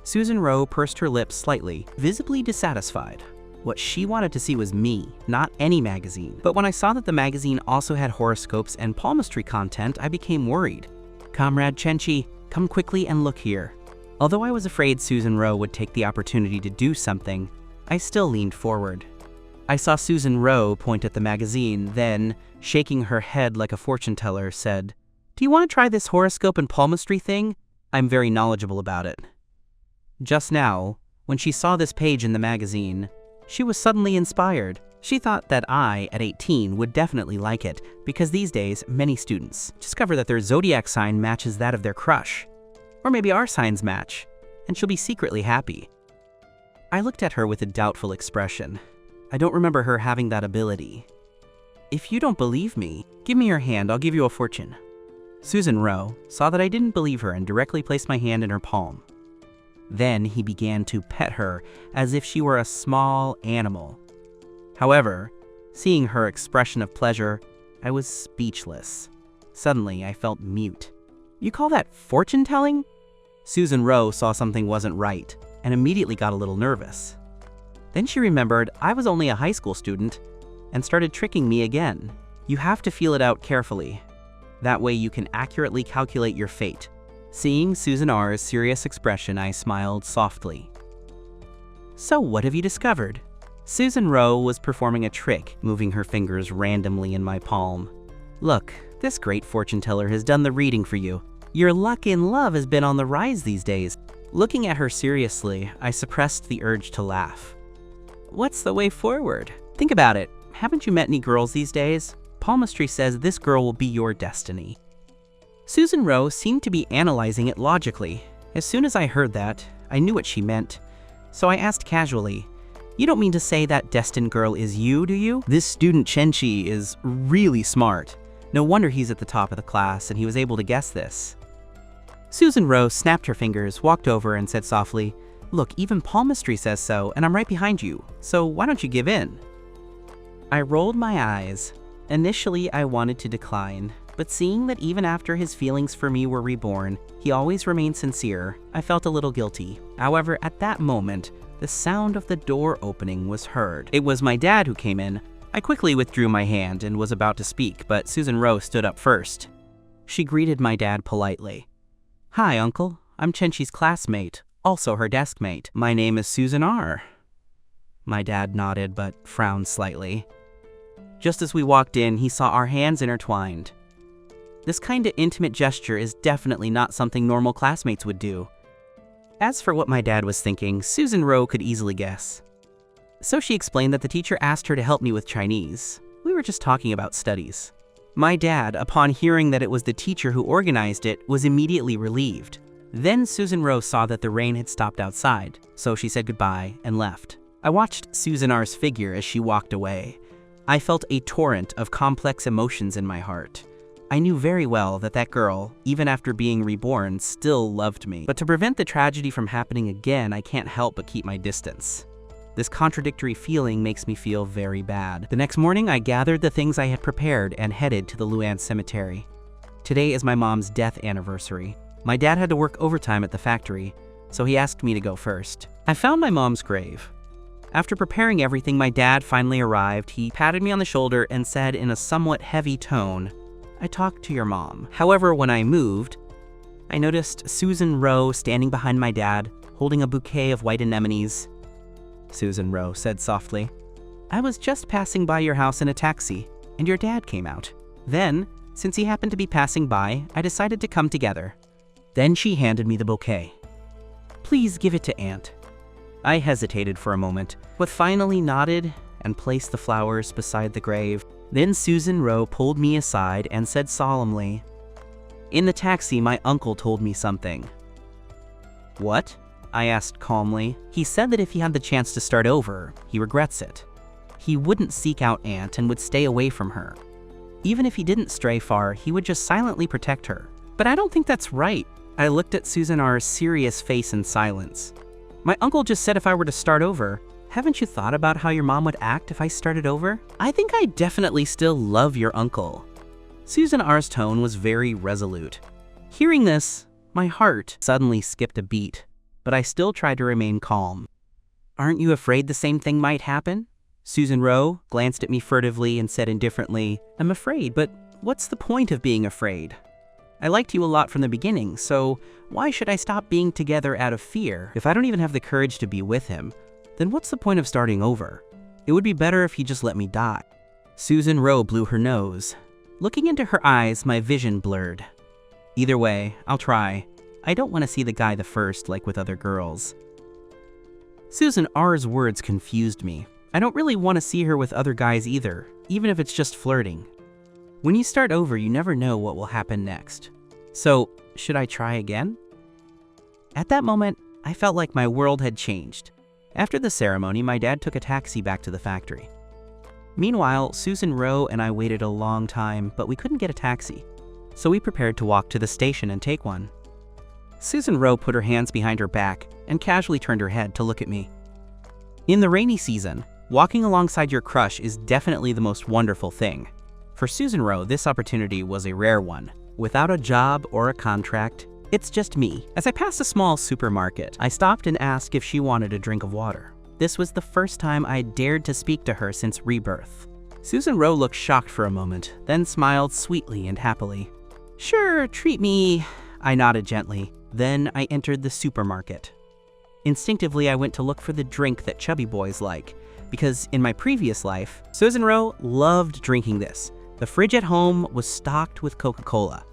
Susan Rowe pursed her lips slightly, visibly dissatisfied. What she wanted to see was me, not any magazine. But when I saw that the magazine also had horoscopes and palmistry content, I became worried. "Comrade Chenchi, come quickly and look here." Although I was afraid Susan Rowe would take the opportunity to do something, I still leaned forward. I saw Susan Rowe point at the magazine, then, shaking her head like a fortune teller, said, "Do you want to try this horoscope and palmistry thing? I'm very knowledgeable about it." Just now, when she saw this page in the magazine, she was suddenly inspired. She thought that I, at 18, would definitely like it, because these days, many students discover that their zodiac sign matches that of their crush. Or maybe our signs match, and she'll be secretly happy. I looked at her with a doubtful expression. I don't remember her having that ability. "If you don't believe me, give me your hand, I'll give you a fortune." Susan Rowe saw that I didn't believe her and directly placed my hand in her palm. Then he began to pet her as if she were a small animal. However, seeing her expression of pleasure, I was speechless. Suddenly, I felt mute. "You call that fortune-telling?" Susan Rowe saw something wasn't right and immediately got a little nervous. Then she remembered I was only a high school student and started tricking me again. "You have to feel it out carefully. That way you can accurately calculate your fate." Seeing Susan R's serious expression, I smiled softly. "So what have you discovered?" Susan Rowe was performing a trick, moving her fingers randomly in my palm. "Look, This great fortune teller has done the reading for you. Your luck in love has been on the rise these days. Looking at her seriously, I suppressed the urge to laugh. What's the way forward? Think about it. Haven't you met any girls these days? Palmistry says this girl will be your destiny. Susan Rowe seemed to be analyzing it logically. As soon as I heard that, I knew what she meant. So I asked casually, "You don't mean to say that destined girl is you, do you? This student Chenchi is really smart. No wonder he's at the top of the class and he was able to guess this." Susan Rowe snapped her fingers, walked over and said softly, "Look, even palmistry says so, and I'm right behind you, so why don't you give in?" I rolled my eyes. Initially, I wanted to decline, but seeing that even after his feelings for me were reborn, he always remained sincere, I felt a little guilty. However, at that moment, the sound of the door opening was heard. It was my dad who came in. I quickly withdrew my hand and was about to speak, but Susan Rowe stood up first. She greeted my dad politely. "Hi, Uncle. I'm Chenchi's classmate, also her desk mate. My name is Susan R." My dad nodded but frowned slightly. Just as we walked in, he saw our hands intertwined. This kind of intimate gesture is definitely not something normal classmates would do. As for what my dad was thinking, Susan Rowe could easily guess. So she explained that the teacher asked her to help me with Chinese. We were just talking about studies. My dad, upon hearing that it was the teacher who organized it, was immediately relieved. Then Susan Rowe saw that the rain had stopped outside, so she said goodbye and left. I watched Susan R's figure as she walked away. I felt a torrent of complex emotions in my heart. I knew very well that that girl, even after being reborn, still loved me. But to prevent the tragedy from happening again, I can't help but keep my distance. This contradictory feeling makes me feel very bad. The next morning, I gathered the things I had prepared and headed to the Luan cemetery. Today is my mom's death anniversary. My dad had to work overtime at the factory, so he asked me to go first. I found my mom's grave. After preparing everything, my dad finally arrived. He patted me on the shoulder and said in a somewhat heavy tone, "I talked to your mom." However, when I moved, I noticed Susan Rowe standing behind my dad, holding a bouquet of white anemones. Susan Rowe said softly, "I was just passing by your house in a taxi, and your dad came out. Then, since he happened to be passing by, I decided to come together." Then she handed me the bouquet. "Please give it to Aunt." I hesitated for a moment, but finally nodded and placed the flowers beside the grave. Then Susan Rowe pulled me aside and said solemnly, "In the taxi, my uncle told me something." "What?" I asked calmly. "He said that if he had the chance to start over, he regrets it. He wouldn't seek out Aunt and would stay away from her. Even if he didn't stray far, he would just silently protect her." But I don't think that's right. I looked at Susan R's serious face in silence. "My uncle just said if I were to start over. Haven't you thought about how your mom would act if I started over?" "I think I definitely still love your uncle." Susan R's tone was very resolute. Hearing this, my heart suddenly skipped a beat, but I still tried to remain calm. "Aren't you afraid the same thing might happen?" Susan Rowe glanced at me furtively and said indifferently, "I'm afraid, but what's the point of being afraid? I liked you a lot from the beginning, so why should I stop being together out of fear? If I don't even have the courage to be with him, then what's the point of starting over? It would be better if he just let me die." Susan Rowe blew her nose. Looking into her eyes, my vision blurred. "Either way, I'll try. I don't want to see the guy the first like with other girls." Susan R's words confused me. I don't really want to see her with other guys either, even if it's just flirting. When you start over, you never know what will happen next. So, should I try again? At that moment, I felt like my world had changed. After the ceremony, my dad took a taxi back to the factory. Meanwhile, Susan Rowe and I waited a long time, but we couldn't get a taxi. So we prepared to walk to the station and take one. Susan Rowe put her hands behind her back and casually turned her head to look at me. In the rainy season, walking alongside your crush is definitely the most wonderful thing. For Susan Rowe, this opportunity was a rare one. Without a job or a contract, it's just me. As I passed a small supermarket, I stopped and asked if she wanted a drink of water. This was the first time I dared to speak to her since rebirth. Susan Rowe looked shocked for a moment, then smiled sweetly and happily. "Sure, treat me." I nodded gently. Then I entered the supermarket. Instinctively, I went to look for the drink that chubby boys like, because in my previous life, Susan Rowe loved drinking this. The fridge at home was stocked with Coca-Cola.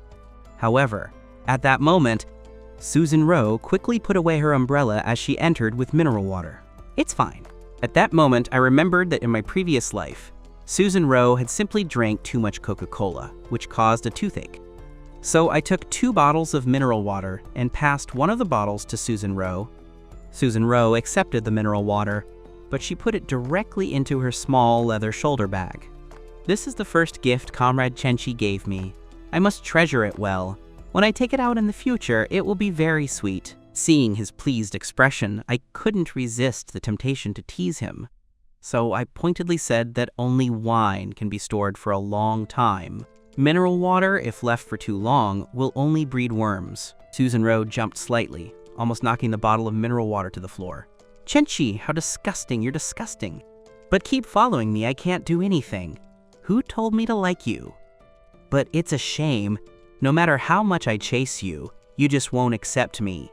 However, at that moment, Susan Rowe quickly put away her umbrella as she entered with mineral water. It's fine. At that moment, I remembered that in my previous life, Susan Rowe had simply drank too much Coca-Cola, which caused a toothache. So I took 2 bottles of mineral water and passed one of the bottles to Susan Rowe. Susan Rowe accepted the mineral water, but she put it directly into her small leather shoulder bag. This is the first gift Comrade Chenchi gave me. I must treasure it well. When I take it out in the future, it will be very sweet. Seeing his pleased expression, I couldn't resist the temptation to tease him. So I pointedly said that only wine can be stored for a long time. Mineral water, if left for too long, will only breed worms. Susan Rowe jumped slightly, almost knocking the bottle of mineral water to the floor. Chenchi, how disgusting, you're disgusting. But keep following me, I can't do anything. Who told me to like you? But it's a shame. No matter how much I chase you, you just won't accept me.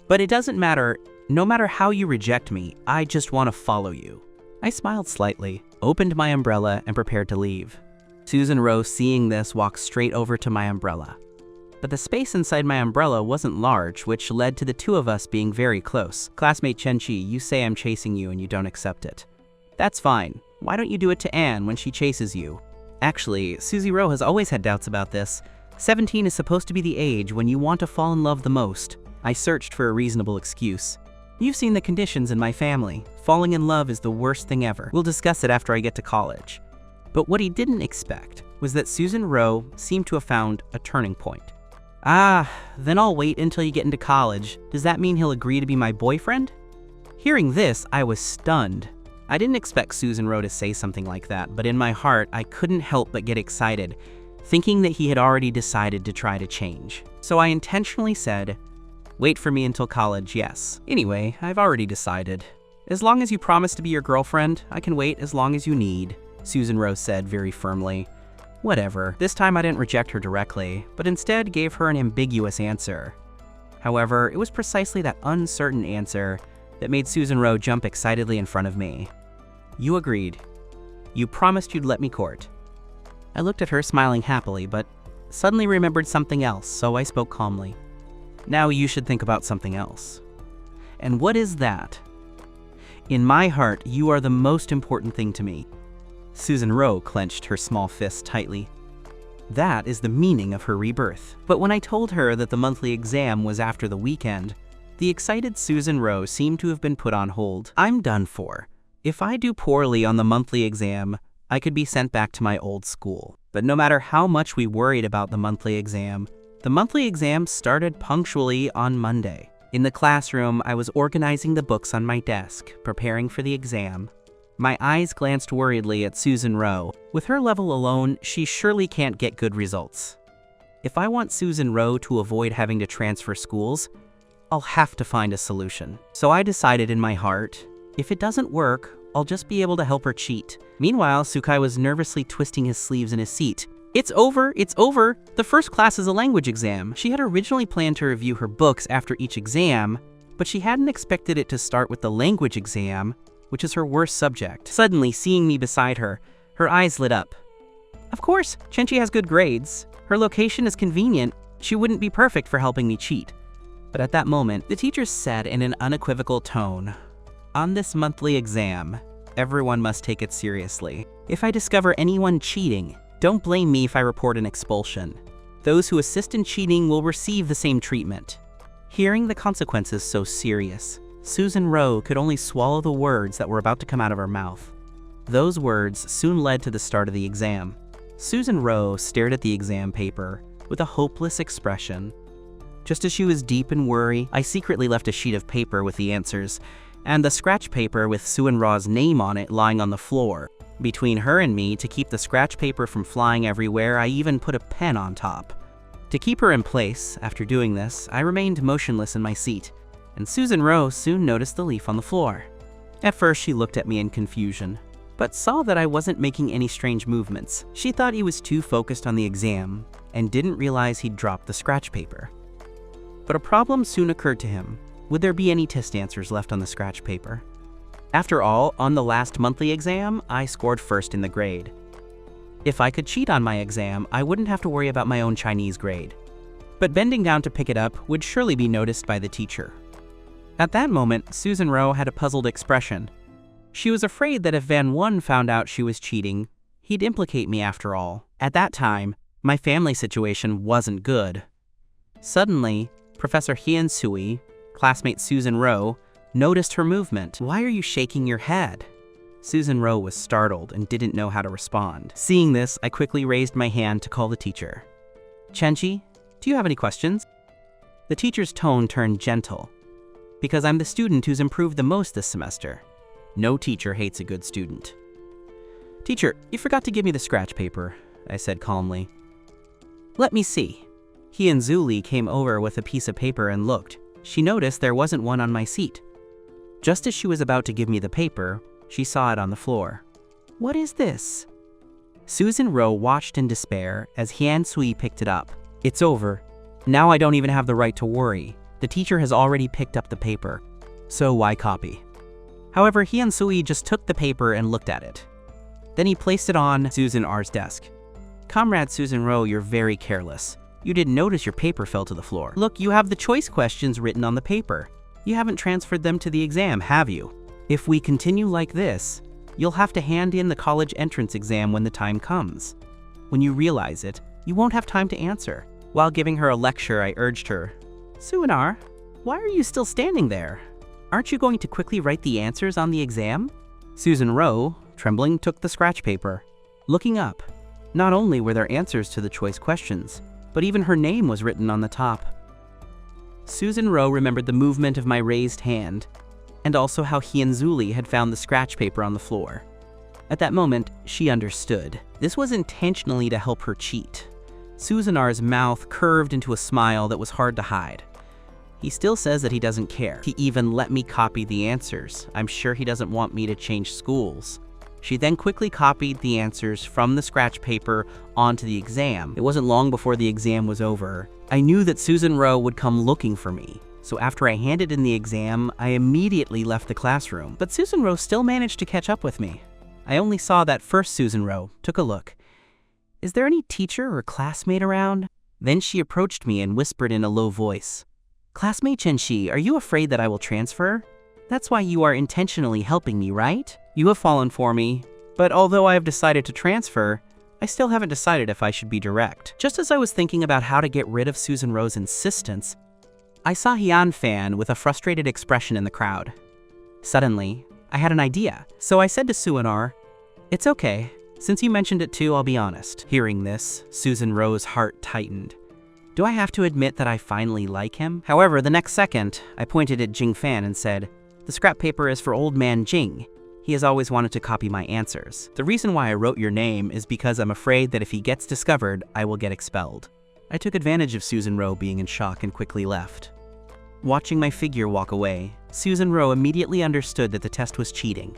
But it doesn't matter. No matter how you reject me, I just want to follow you. I smiled slightly, opened my umbrella, and prepared to leave. Susan Rowe, seeing this, walked straight over to my umbrella. But the space inside my umbrella wasn't large, which led to the 2 of us being very close. Classmate Chenchi, you say I'm chasing you and you don't accept it. That's fine. Why don't you do it to Anne when she chases you? Actually, Susie Rowe has always had doubts about this. 17 is supposed to be the age when you want to fall in love the most. I searched for a reasonable excuse. You've seen the conditions in my family. Falling in love is the worst thing ever. We'll discuss it after I get to college. But what he didn't expect was that Susan Rowe seemed to have found a turning point. Ah, then I'll wait until you get into college. Does that mean he'll agree to be my boyfriend? Hearing this, I was stunned. I didn't expect Susan Rowe to say something like that, but in my heart, I couldn't help but get excited, thinking that he had already decided to try to change. So I intentionally said, wait for me until college, yes. Anyway, I've already decided. As long as you promise to be your girlfriend, I can wait as long as you need, Susan Rowe said very firmly. Whatever. This time I didn't reject her directly, but instead gave her an ambiguous answer. However, it was precisely that uncertain answer that made Susan Rowe jump excitedly in front of me. You agreed. You promised you'd let me court. I looked at her smiling happily, but suddenly remembered something else, so I spoke calmly. Now you should think about something else. And what is that? In my heart, you are the most important thing to me. Susan Rowe clenched her small fist tightly. That is the meaning of her rebirth. But when I told her that the monthly exam was after the weekend, the excited Susan Rowe seemed to have been put on hold. I'm done for. If I do poorly on the monthly exam, I could be sent back to my old school. But no matter how much we worried about the monthly exam started punctually on Monday. In the classroom, I was organizing the books on my desk, preparing for the exam. My eyes glanced worriedly at Susan Rowe. With her level alone, she surely can't get good results. If I want Susan Rowe to avoid having to transfer schools, I'll have to find a solution. So I decided in my heart, if it doesn't work, I'll just be able to help her cheat. Meanwhile, Sukai was nervously twisting his sleeves in his seat. It's over, it's over. The first class is a language exam. She had originally planned to review her books after each exam, but she hadn't expected it to start with the language exam, which is her worst subject. Suddenly, seeing me beside her, her eyes lit up. Of course, Chenchi has good grades. Her location is convenient. She wouldn't be perfect for helping me cheat. But at that moment, the teacher said in an unequivocal tone, on this monthly exam, everyone must take it seriously. If I discover anyone cheating, don't blame me if I report an expulsion. Those who assist in cheating will receive the same treatment. Hearing the consequences so serious, Susan Rowe could only swallow the words that were about to come out of her mouth. Those words soon led to the start of the exam. Susan Rowe stared at the exam paper with a hopeless expression. Just as she was deep in worry, I secretly left a sheet of paper with the answers, and the scratch paper with Suan Ra's name on it lying on the floor. Between her and me, to keep the scratch paper from flying everywhere, I even put a pen on top. To keep her in place, after doing this, I remained motionless in my seat, and Susan Rowe soon noticed the leaf on the floor. At first, she looked at me in confusion, but saw that I wasn't making any strange movements. She thought he was too focused on the exam, and didn't realize he'd dropped the scratch paper. But a problem soon occurred to him. Would there be any test answers left on the scratch paper? After all, on the last monthly exam, I scored first in the grade. If I could cheat on my exam, I wouldn't have to worry about my own Chinese grade. But bending down to pick it up would surely be noticed by the teacher. At that moment, Susan Rowe had a puzzled expression. She was afraid that if Van Won found out she was cheating, he'd implicate me after all. At that time, my family situation wasn't good. Suddenly, Professor Hien Sui, classmate Susan Rowe, noticed her movement. "Why are you shaking your head?" Susan Rowe was startled and didn't know how to respond. Seeing this, I quickly raised my hand to call the teacher. "Chenchi, do you have any questions?" The teacher's tone turned gentle. "Because I'm the student who's improved the most this semester. No teacher hates a good student." "Teacher, you forgot to give me the scratch paper," I said calmly. "Let me see." Hien Zuli came over with a piece of paper and looked. She noticed there wasn't one on my seat. Just as she was about to give me the paper, she saw it on the floor. "What is this?" Susan Rowe watched in despair as Hien Sui picked it up. "It's over. Now I don't even have the right to worry. The teacher has already picked up the paper. So why copy?" However, Hien Sui just took the paper and looked at it. Then he placed it on Susan R's desk. "Comrade Susan Rowe, you're very careless. You didn't notice your paper fell to the floor. Look, you have the choice questions written on the paper. You haven't transferred them to the exam, have you? If we continue like this, you'll have to hand in the college entrance exam when the time comes. When you realize it, you won't have time to answer." While giving her a lecture, I urged her, "Suanar, why are you still standing there? Aren't you going to quickly write the answers on the exam?" Susan Rowe, trembling, took the scratch paper. Looking up, not only were there answers to the choice questions, but even her name was written on the top. Susan Rowe remembered the movement of my raised hand, and also how Hien Zuli had found the scratch paper on the floor. At that moment, she understood. This was intentionally to help her cheat. Susanar's mouth curved into a smile that was hard to hide. "He still says that he doesn't care. He even let me copy the answers. I'm sure he doesn't want me to change schools." She then quickly copied the answers from the scratch paper onto the exam. It wasn't long before the exam was over. I knew that Susan Rowe would come looking for me, so after I handed in the exam, I immediately left the classroom. But Susan Rowe still managed to catch up with me. I only saw that first Susan Rowe, took a look. "Is there any teacher or classmate around?" Then she approached me and whispered in a low voice, "Classmate Chenxi, are you afraid that I will transfer? That's why you are intentionally helping me, right? You have fallen for me, but although I have decided to transfer, I still haven't decided if I should be direct." Just as I was thinking about how to get rid of Susan Rowe's insistence, I saw Hian Fan with a frustrated expression in the crowd. Suddenly, I had an idea, so I said to Suanar, "It's okay. Since you mentioned it too, I'll be honest." Hearing this, Susan Rowe's heart tightened. Do I have to admit that I finally like him? However, the next second, I pointed at Jing Fan and said, "The scrap paper is for old man Jing. He has always wanted to copy my answers. The reason why I wrote your name is because I'm afraid that if he gets discovered, I will get expelled." I took advantage of Susan Rowe being in shock and quickly left. Watching my figure walk away, Susan Rowe immediately understood that the test was cheating.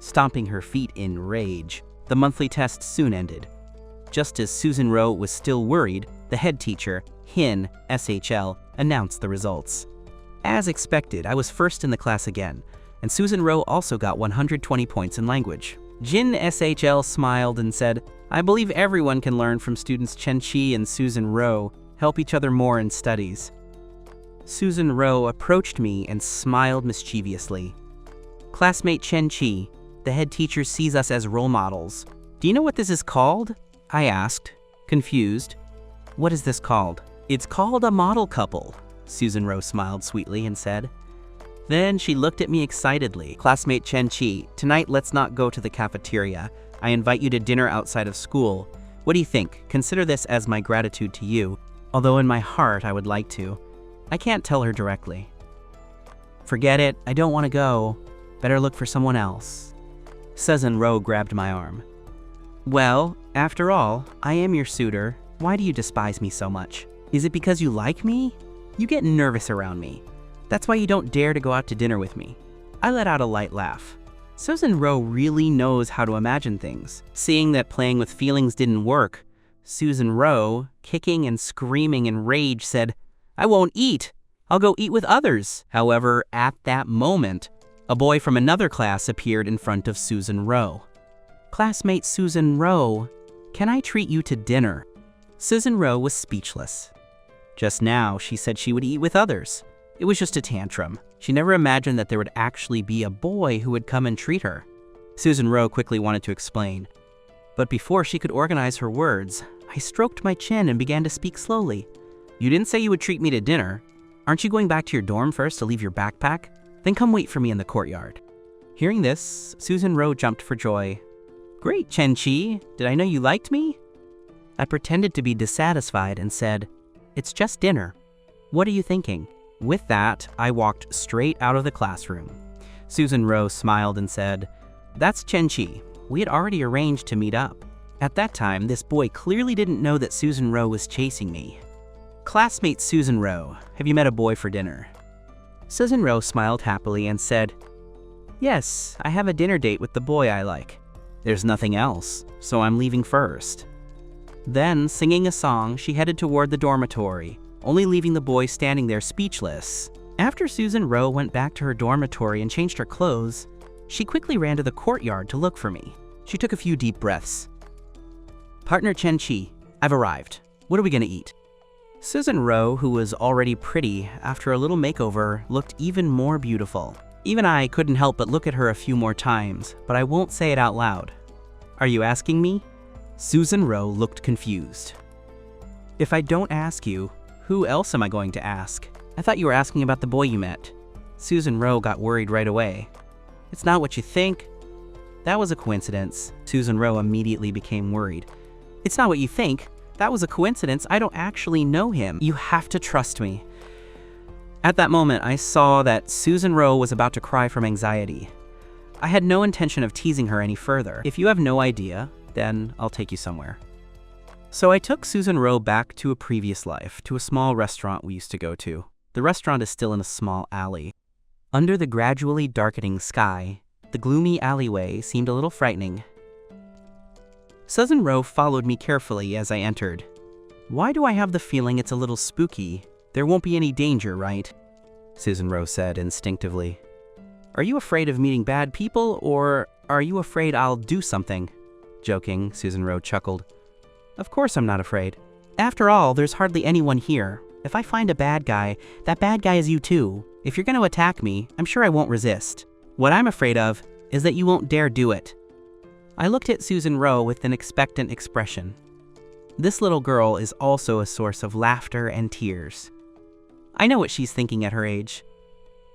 Stomping her feet in rage, the monthly test soon ended. Just as Susan Rowe was still worried, the head teacher, Hin SHL, announced the results. As expected, I was first in the class again, and Susan Rowe also got 120 points in language. Jin SHL smiled and said, "I believe everyone can learn from students Chenxi and Susan Rowe, help each other more in studies." Susan Rowe approached me and smiled mischievously. "Classmate Chenxi, the head teacher sees us as role models. Do you know what this is called?" I asked, confused. "What is this called?" "It's called a model couple," Susan Rowe smiled sweetly and said. Then she looked at me excitedly. "Classmate Chenxi, tonight let's not go to the cafeteria. I invite you to dinner outside of school. What do you think? Consider this as my gratitude to you, although in my heart I would like to. I can't tell her directly." "Forget it, I don't want to go. Better look for someone else." Susan Rowe grabbed my arm. "Well, after all, I am your suitor. Why do you despise me so much? Is it because you like me? You get nervous around me. That's why you don't dare to go out to dinner with me." I let out a light laugh. Susan Rowe really knows how to imagine things. Seeing that playing with feelings didn't work, Susan Rowe, kicking and screaming in rage, said, "I won't eat. I'll go eat with others." However, at that moment, a boy from another class appeared in front of Susan Rowe. "Classmate Susan Rowe, Can I treat you to dinner? Susan Rowe was speechless. Just now, she said she would eat with others. It was just a tantrum. She never imagined that there would actually be a boy who would come and treat her. Susan Rowe quickly wanted to explain. But before she could organize her words, I stroked my chin and began to speak slowly. You didn't say you would treat me to dinner. Aren't you going back to your dorm first to leave your backpack? Then come wait for me in the courtyard. Hearing this, Susan Rowe jumped for joy. Great, Chen-Chi. Did I know you liked me? I pretended to be dissatisfied and said, It's just dinner. What are you thinking? With that, I walked straight out of the classroom. Susan Rowe smiled and said, That's Chen-Chi. We had already arranged to meet up. At that time, this boy clearly didn't know that Susan Rowe was chasing me. Classmate Susan Rowe, have you met a boy for dinner? Susan Rowe smiled happily and said, Yes, I have a dinner date with the boy I like. There's nothing else, so I'm leaving first. Then, singing a song, she headed toward the dormitory, only leaving the boy standing there speechless. After Susan Rowe went back to her dormitory and changed her clothes, she quickly ran to the courtyard to look for me. She took a few deep breaths. Partner Chen-Chi, I've arrived. What are we gonna eat? Susan Rowe, who was already pretty, after a little makeover, looked even more beautiful. Even I couldn't help but look at her a few more times, but I won't say it out loud. Are you asking me? Susan Rowe looked confused. If I don't ask you, who else am I going to ask? I thought you were asking about the boy you met. Susan Rowe got worried right away. It's not what you think. That was a coincidence. Susan Rowe immediately became worried. It's not what you think. That was a coincidence. I don't actually know him. You have to trust me. At that moment, I saw that Susan Rowe was about to cry from anxiety. I had no intention of teasing her any further. If you have no idea, then I'll take you somewhere. So I took Susan Rowe back to a previous life, to a small restaurant we used to go to. The restaurant is still in a small alley. Under the gradually darkening sky, the gloomy alleyway seemed a little frightening. Susan Rowe followed me carefully as I entered. Why do I have the feeling it's a little spooky? There won't be any danger, right? Susan Rowe said instinctively. Are you afraid of meeting bad people, or are you afraid I'll do something? Joking, Susan Rowe chuckled. Of course I'm not afraid. After all, there's hardly anyone here. If I find a bad guy, that bad guy is you too. If you're going to attack me, I'm sure I won't resist. What I'm afraid of is that you won't dare do it. I looked at Susan Rowe with an expectant expression. This little girl is also a source of laughter and tears. I know what she's thinking at her age.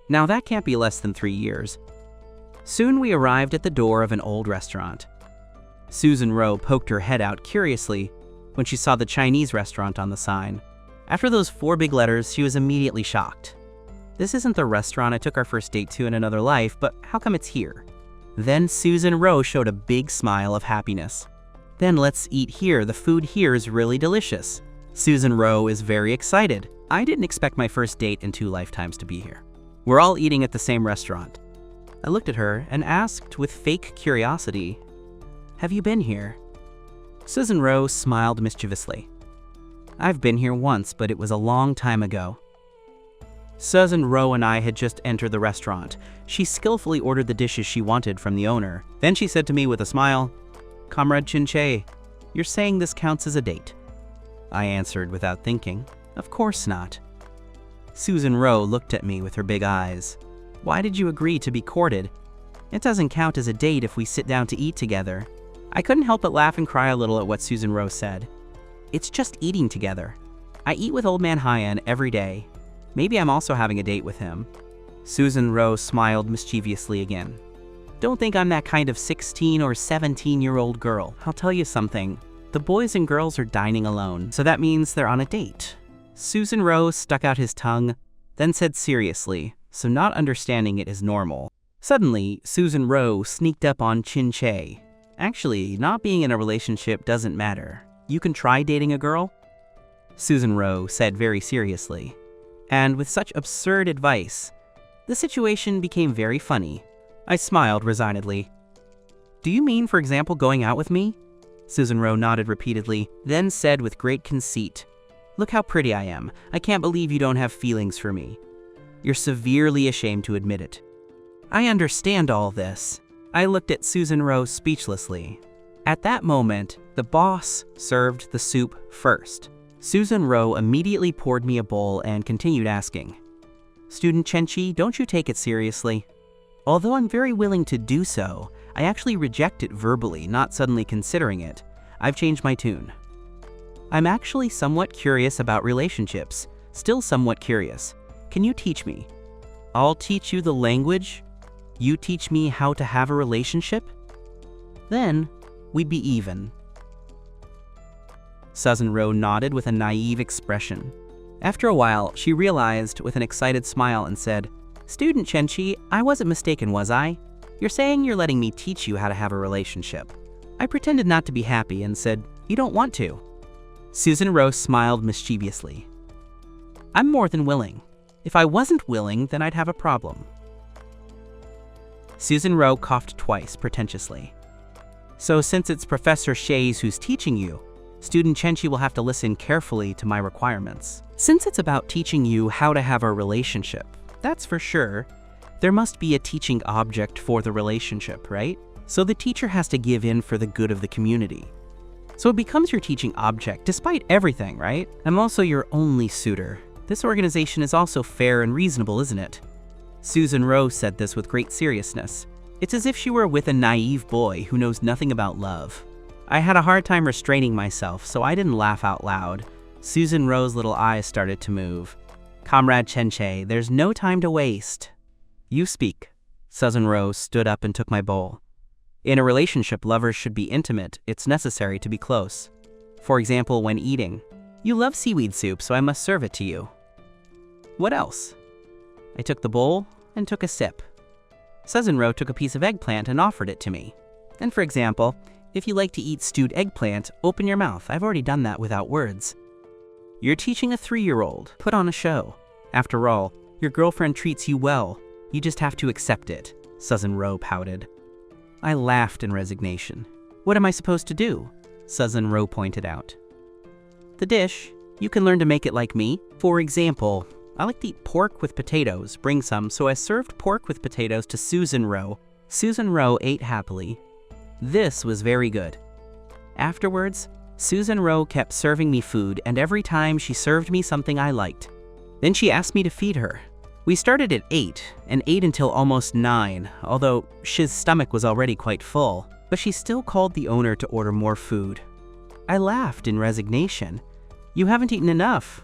Now that can't be less than 3 years. Soon we arrived at the door of an old restaurant. Susan Rowe poked her head out curiously when she saw the Chinese restaurant on the sign. After those 4 big letters, she was immediately shocked. This isn't the restaurant I took our first date to in another life, but how come it's here? Then Susan Rowe showed a big smile of happiness. Then let's eat here. The food here is really delicious. Susan Rowe is very excited. I didn't expect my first date in 2 lifetimes to be here. We're all eating at the same restaurant. I looked at her and asked with fake curiosity, Have you been here? Susan Rowe smiled mischievously. I've been here once, but it was a long time ago. Susan Rowe and I had just entered the restaurant. She skillfully ordered the dishes she wanted from the owner. Then she said to me with a smile, Comrade Chin-Che, you're saying this counts as a date? I answered without thinking, Of course not. Susan Rowe looked at me with her big eyes. Why did you agree to be courted? It doesn't count as a date if we sit down to eat together. I couldn't help but laugh and cry a little at what Susan Rowe said. It's just eating together. I eat with Old Man Hyan every day. Maybe I'm also having a date with him. Susan Rowe smiled mischievously again. Don't think I'm that kind of 16 or 17-year-old girl. I'll tell you something. The boys and girls are dining alone, so that means they're on a date. Susan Rowe stuck out his tongue, then said seriously, so not understanding it is normal. Suddenly, Susan Rowe sneaked up on Chin-Che. Actually, not being in a relationship doesn't matter. You can try dating a girl? Susan Rowe said very seriously. And with such absurd advice, the situation became very funny. I smiled resignedly. Do you mean, for example, going out with me? Susan Rowe nodded repeatedly, then said with great conceit, Look how pretty I am. I can't believe you don't have feelings for me. You're severely ashamed to admit it. I understand all this. I looked at Susan Rowe speechlessly. At that moment, The boss served the soup first. Susan Rowe immediately poured me a bowl and continued asking, "Student Chenchi, don't you take it seriously?" Although I'm very willing to do so, I actually reject it verbally, not suddenly considering it. I've changed my tune. "I'm actually somewhat curious about relationships. Still somewhat curious. Can you teach me?" "I'll teach you the language. You teach me how to have a relationship? Then we'd be even." Susan Rowe nodded with a naive expression. After a while, she realized with an excited smile and said, "Student Chenchi, I wasn't mistaken, was I? You're saying you're letting me teach you how to have a relationship." I pretended not to be happy and said, "You don't want to." Susan Rowe smiled mischievously. "I'm more than willing. If I wasn't willing, then I'd have a problem." Susan Rowe coughed twice, pretentiously. "So since it's Professor Shays who's teaching you, Student Chenchi will have to listen carefully to my requirements. Since it's about teaching you how to have a relationship, that's for sure, there must be a teaching object for the relationship, right? So the teacher has to give in for the good of the community. So it becomes your teaching object, despite everything, right? I'm also your only suitor. This organization is also fair and reasonable, isn't it?" Susan Rowe said this with great seriousness. It's as if she were with a naive boy who knows nothing about love. I had a hard time restraining myself, so I didn't laugh out loud. Susan Rowe's little eyes started to move. "Comrade Chenche, there's no time to waste." "You speak." Susan Rowe stood up and took my bowl. "In a relationship, lovers should be intimate. It's necessary to be close. For example, when eating. You love seaweed soup, so I must serve it to you. What else?" I took the bowl and took a sip. Susan Rowe took a piece of eggplant and offered it to me. "And for example, if you like to eat stewed eggplant, open your mouth. I've already done that without words." "You're teaching a 3-year-old. Put on a show. After all, your girlfriend treats you well. You just have to accept it," Susan Rowe pouted. I laughed in resignation. "What am I supposed to do?" Susan Rowe pointed out. "The dish. You can learn to make it like me. For example, I like to eat pork with potatoes. Bring some." So I served pork with potatoes to Susan Rowe. Susan Rowe ate happily. This was very good. Afterwards, Susan Rowe kept serving me food, and every time she served me something I liked. Then she asked me to feed her. We started at 8 and ate until almost 9, although Shiz's stomach was already quite full, but she still called the owner to order more food. I laughed in resignation. "You haven't eaten enough."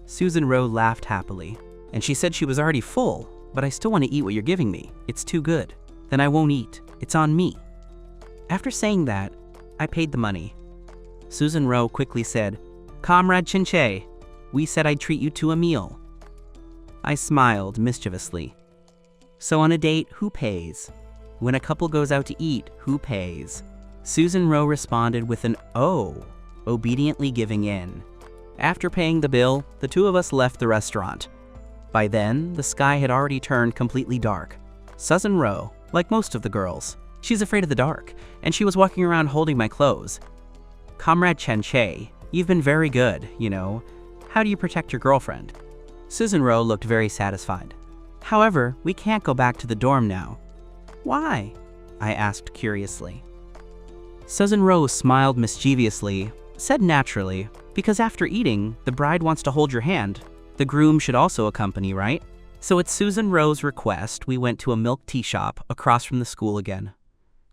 Susan Rowe laughed happily, and she said she was already full, "But I still want to eat what you're giving me. It's too good." "Then I won't eat. It's on me." After saying that, I paid the money. Susan Rowe quickly said, "Comrade Chenche, we said I'd treat you to a meal." I smiled mischievously. "So on a date, who pays? When a couple goes out to eat, who pays?" Susan Rowe responded with an "oh," obediently giving in. After paying the bill, the two of us left the restaurant. By then, the sky had already turned completely dark. Susan Rowe, like most of the girls, she's afraid of the dark, and she was walking around holding my clothes. "Comrade Chenche, you've been very good, you know. How do you protect your girlfriend?" Susan Rowe looked very satisfied. "However, we can't go back to the dorm now." "Why?" I asked curiously. Susan Rowe smiled mischievously, said naturally, "Because after eating, the bride wants to hold your hand. The groom should also accompany, right?" So at Susan Rowe's request, we went to a milk tea shop across from the school again.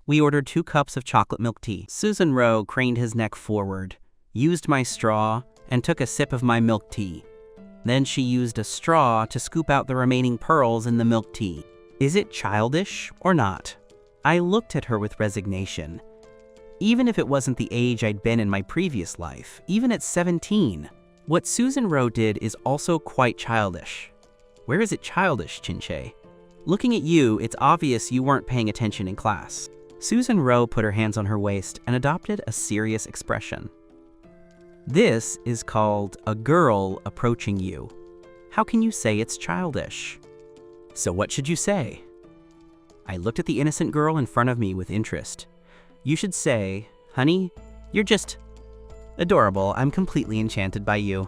We ordered 2 cups of chocolate milk tea. Susan Rowe craned his neck forward, used my straw, and took a sip of my milk tea. Then she used a straw to scoop out the remaining pearls in the milk tea. Is it childish or not? I looked at her with resignation. Even if it wasn't the age I'd been in my previous life, even at 17, what Susan Rowe did is also quite childish. Where is it childish, Chinche? Looking at you, it's obvious you weren't paying attention in class. Susan Rowe put her hands on her waist and adopted a serious expression. This is called a girl approaching you. How can you say it's childish? So what should you say? I looked at the innocent girl in front of me with interest. You should say, honey, you're just adorable. I'm completely enchanted by you.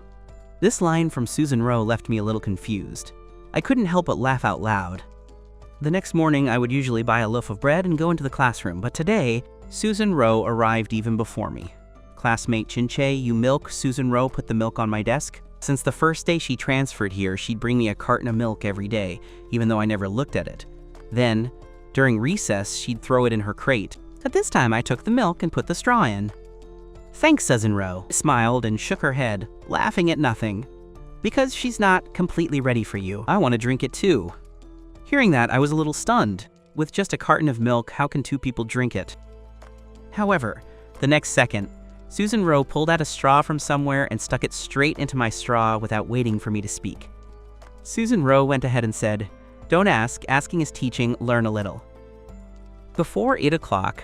This line from Susan Rowe left me a little confused. I couldn't help but laugh out loud. The next morning, I would usually buy a loaf of bread and go into the classroom, but today, Susan Rowe arrived even before me. Classmate Chin-chae, you milk. Susan Rowe put the milk on my desk. Since the first day she transferred here, she'd bring me a carton of milk every day, even though I never looked at it. Then, during recess, she'd throw it in her crate. At this time, I took the milk and put the straw in. Thanks, Susan Rowe, smiled and shook her head, laughing at nothing. Because she's not completely ready for you. I want to drink it too. Hearing that, I was a little stunned. With just a carton of milk, how can two people drink it? However, the next second, Susan Rowe pulled out a straw from somewhere and stuck it straight into my straw without waiting for me to speak. Susan Rowe went ahead and said, "Don't ask, asking is teaching, learn a little." Before 8 o'clock,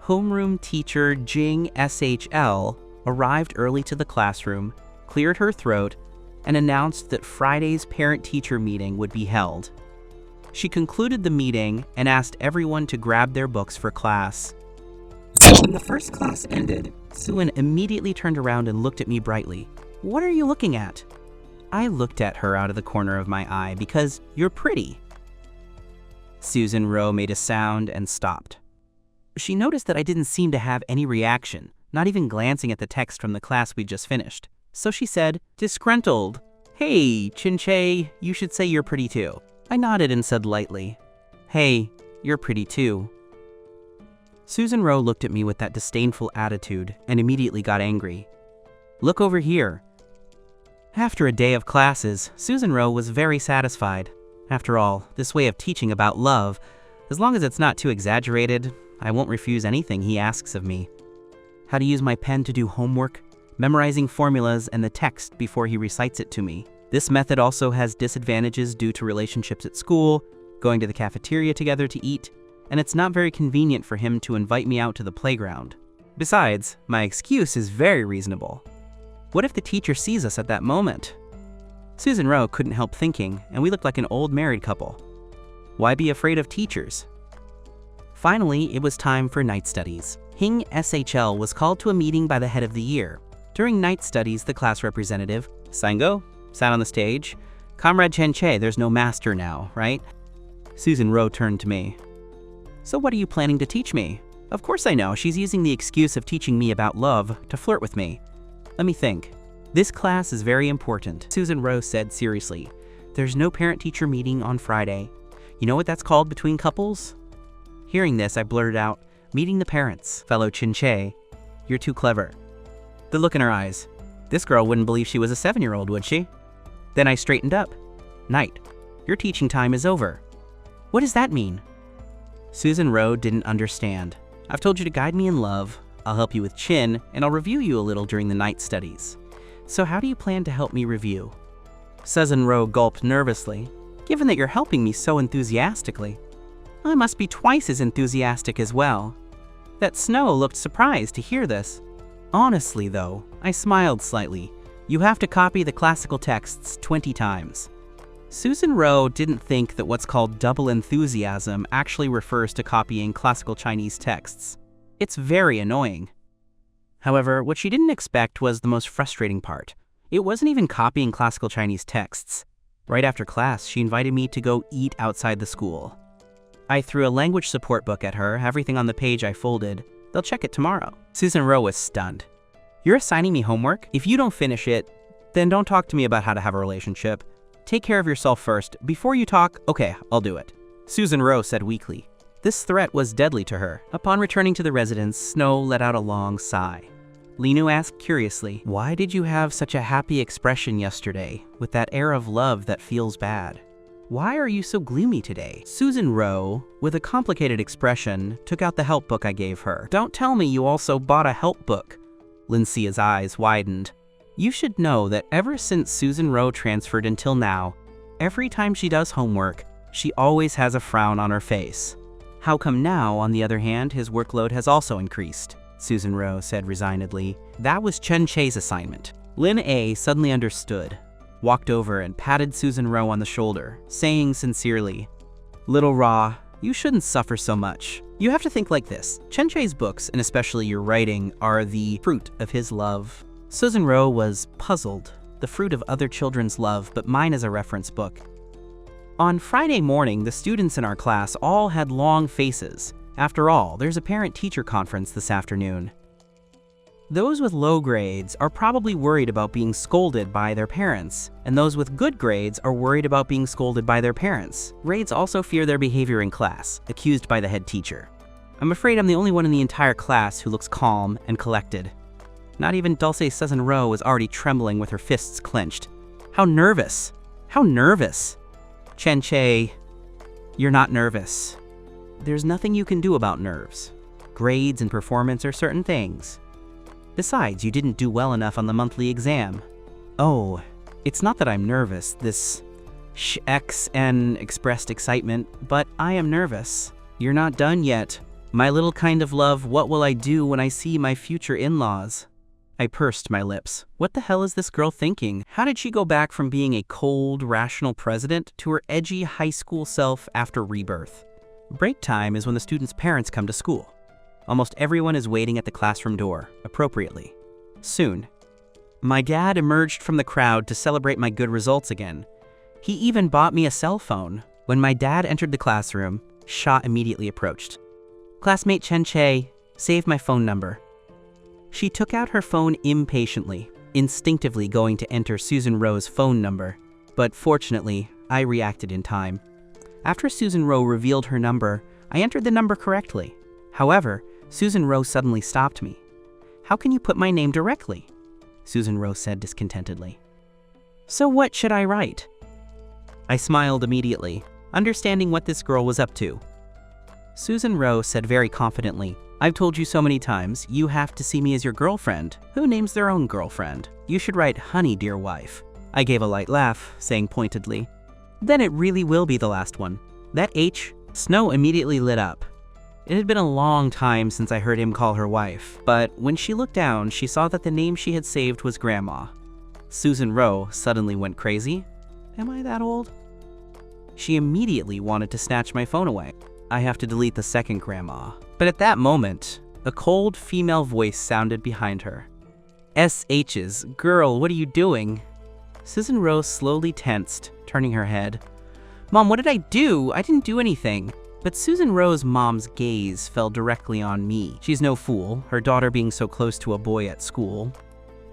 homeroom teacher Jing SHL arrived early to the classroom, cleared her throat, and announced that Friday's parent-teacher meeting would be held. She concluded the meeting and asked everyone to grab their books for class. When the first class ended, Suan immediately turned around and looked at me brightly. "What are you looking at?" I looked at her out of the corner of my eye because you're pretty. Susan Rowe made a sound and stopped. She noticed that I didn't seem to have any reaction, not even glancing at the text from the class we'd just finished. So she said, disgruntled, "Hey, Chin-chae, you should say you're pretty too." I nodded and said lightly, "Hey, you're pretty too." Susan Rowe looked at me with that disdainful attitude and immediately got angry. "Look over here." After a day of classes, Susan Rowe was very satisfied. After all, this way of teaching about love, as long as it's not too exaggerated, I won't refuse anything he asks of me. How to use my pen to do homework, memorizing formulas and the text before he recites it to me. This method also has disadvantages due to relationships at school, going to the cafeteria together to eat, and it's not very convenient for him to invite me out to the playground. Besides, my excuse is very reasonable. What if the teacher sees us at that moment? Susan Rowe couldn't help thinking, and we looked like an old married couple. Why be afraid of teachers? Finally, it was time for night studies. Hing SHL was called to a meeting by the head of the year. During night studies, the class representative, Sango, sat on the stage. "Comrade Chin-chae, there's no master now, right?" Susan Rowe turned to me. "So what are you planning to teach me?" Of course I know, she's using the excuse of teaching me about love to flirt with me. Let me think. This class is very important, Susan Rowe said seriously. There's no parent-teacher meeting on Friday. You know what that's called between couples? Hearing this, I blurted out, "Meeting the parents, fellow Chin-chae. You're too clever." The look in her eyes. This girl wouldn't believe she was a 7-year-old, would she? Then I straightened up. "Night. Your teaching time is over." "What does that mean?" Susan Rowe didn't understand. "I've told you to guide me in love, I'll help you with Chin, and I'll review you a little during the night studies. So how do you plan to help me review?" Susan Rowe gulped nervously. "Given that you're helping me so enthusiastically, I must be twice as enthusiastic as well." That Snow looked surprised to hear this. Honestly though, I smiled slightly. You have to copy the classical texts 20 times. Susan Rowe didn't think that what's called double enthusiasm actually refers to copying classical Chinese texts. It's very annoying. However, what she didn't expect was the most frustrating part. It wasn't even copying classical Chinese texts. Right after class, she invited me to go eat outside the school. I threw a language support book at her, everything on the page I folded. They'll check it tomorrow. Susan Rowe was stunned. "You're assigning me homework? If you don't finish it, then don't talk to me about how to have a relationship. Take care of yourself first. Before you talk, okay, I'll do it," Susan Rowe said weakly. This threat was deadly to her. Upon returning to the residence, Snow let out a long sigh. Linu asked curiously, "Why did you have such a happy expression yesterday, with that air of love that feels bad? Why are you so gloomy today?" Susan Rowe, with a complicated expression, took out the help book I gave her. "Don't tell me you also bought a help book." Lincia's eyes widened. "You should know that ever since Susan Rowe transferred until now, every time she does homework, she always has a frown on her face. How come now, on the other hand, his workload has also increased?" Susan Rowe said resignedly. "That was Chin-chae's assignment." Lin A suddenly understood, walked over and patted Susan Rowe on the shoulder, saying sincerely, "Little Ra, you shouldn't suffer so much. You have to think like this. Chin-chae's books, and especially your writing, are the fruit of his love." Susan Rowe was puzzled. The fruit of other children's love, but mine is a reference book. On Friday morning, the students in our class all had long faces. After all, there's a parent-teacher conference this afternoon. Those with low grades are probably worried about being scolded by their parents, and those with good grades are worried about being scolded by their parents. Grades also fear their behavior in class, accused by the head teacher. I'm afraid I'm the only one in the entire class who looks calm and collected. Not even Dulce Susanro was already trembling with her fists clenched. How nervous! How nervous! Chen-che, you're not nervous. There's nothing you can do about nerves. Grades and performance are certain things. Besides, you didn't do well enough on the monthly exam. Oh, it's not that I'm nervous, this XN expressed excitement, but I am nervous. You're not done yet. My little kind of love, what will I do when I see my future in-laws? I pursed my lips. What the hell is this girl thinking? How did she go back from being a cold, rational president to her edgy high school self after rebirth? Break time is when the students' parents come to school. Almost everyone is waiting at the classroom door, appropriately. Soon, my dad emerged from the crowd to celebrate my good results again. He even bought me a cell phone. When my dad entered the classroom, Sha immediately approached. Classmate Chen-che, save my phone number. She took out her phone impatiently, instinctively going to enter Susan Rowe's phone number. But fortunately, I reacted in time. After Susan Rowe revealed her number, I entered the number correctly. However, Susan Rowe suddenly stopped me. How can you put my name directly? Susan Rowe said discontentedly. So what should I write? I smiled immediately, understanding what this girl was up to. Susan Rowe said very confidently, I've told you so many times, you have to see me as your girlfriend. Who names their own girlfriend? You should write, honey, dear wife. I gave a light laugh, saying pointedly, then it really will be the last one. That H, Snow immediately lit up. It had been a long time since I heard him call her wife, but when she looked down, she saw that the name she had saved was Grandma. Susan Rowe suddenly went crazy. Am I that old? She immediately wanted to snatch my phone away. I have to delete the second Grandma. But at that moment, a cold female voice sounded behind her. SH's, girl, what are you doing? Susan Rowe slowly tensed, turning her head. Mom, what did I do? I didn't do anything. But Susan Rowe's mom's gaze fell directly on me. She's no fool, her daughter being so close to a boy at school.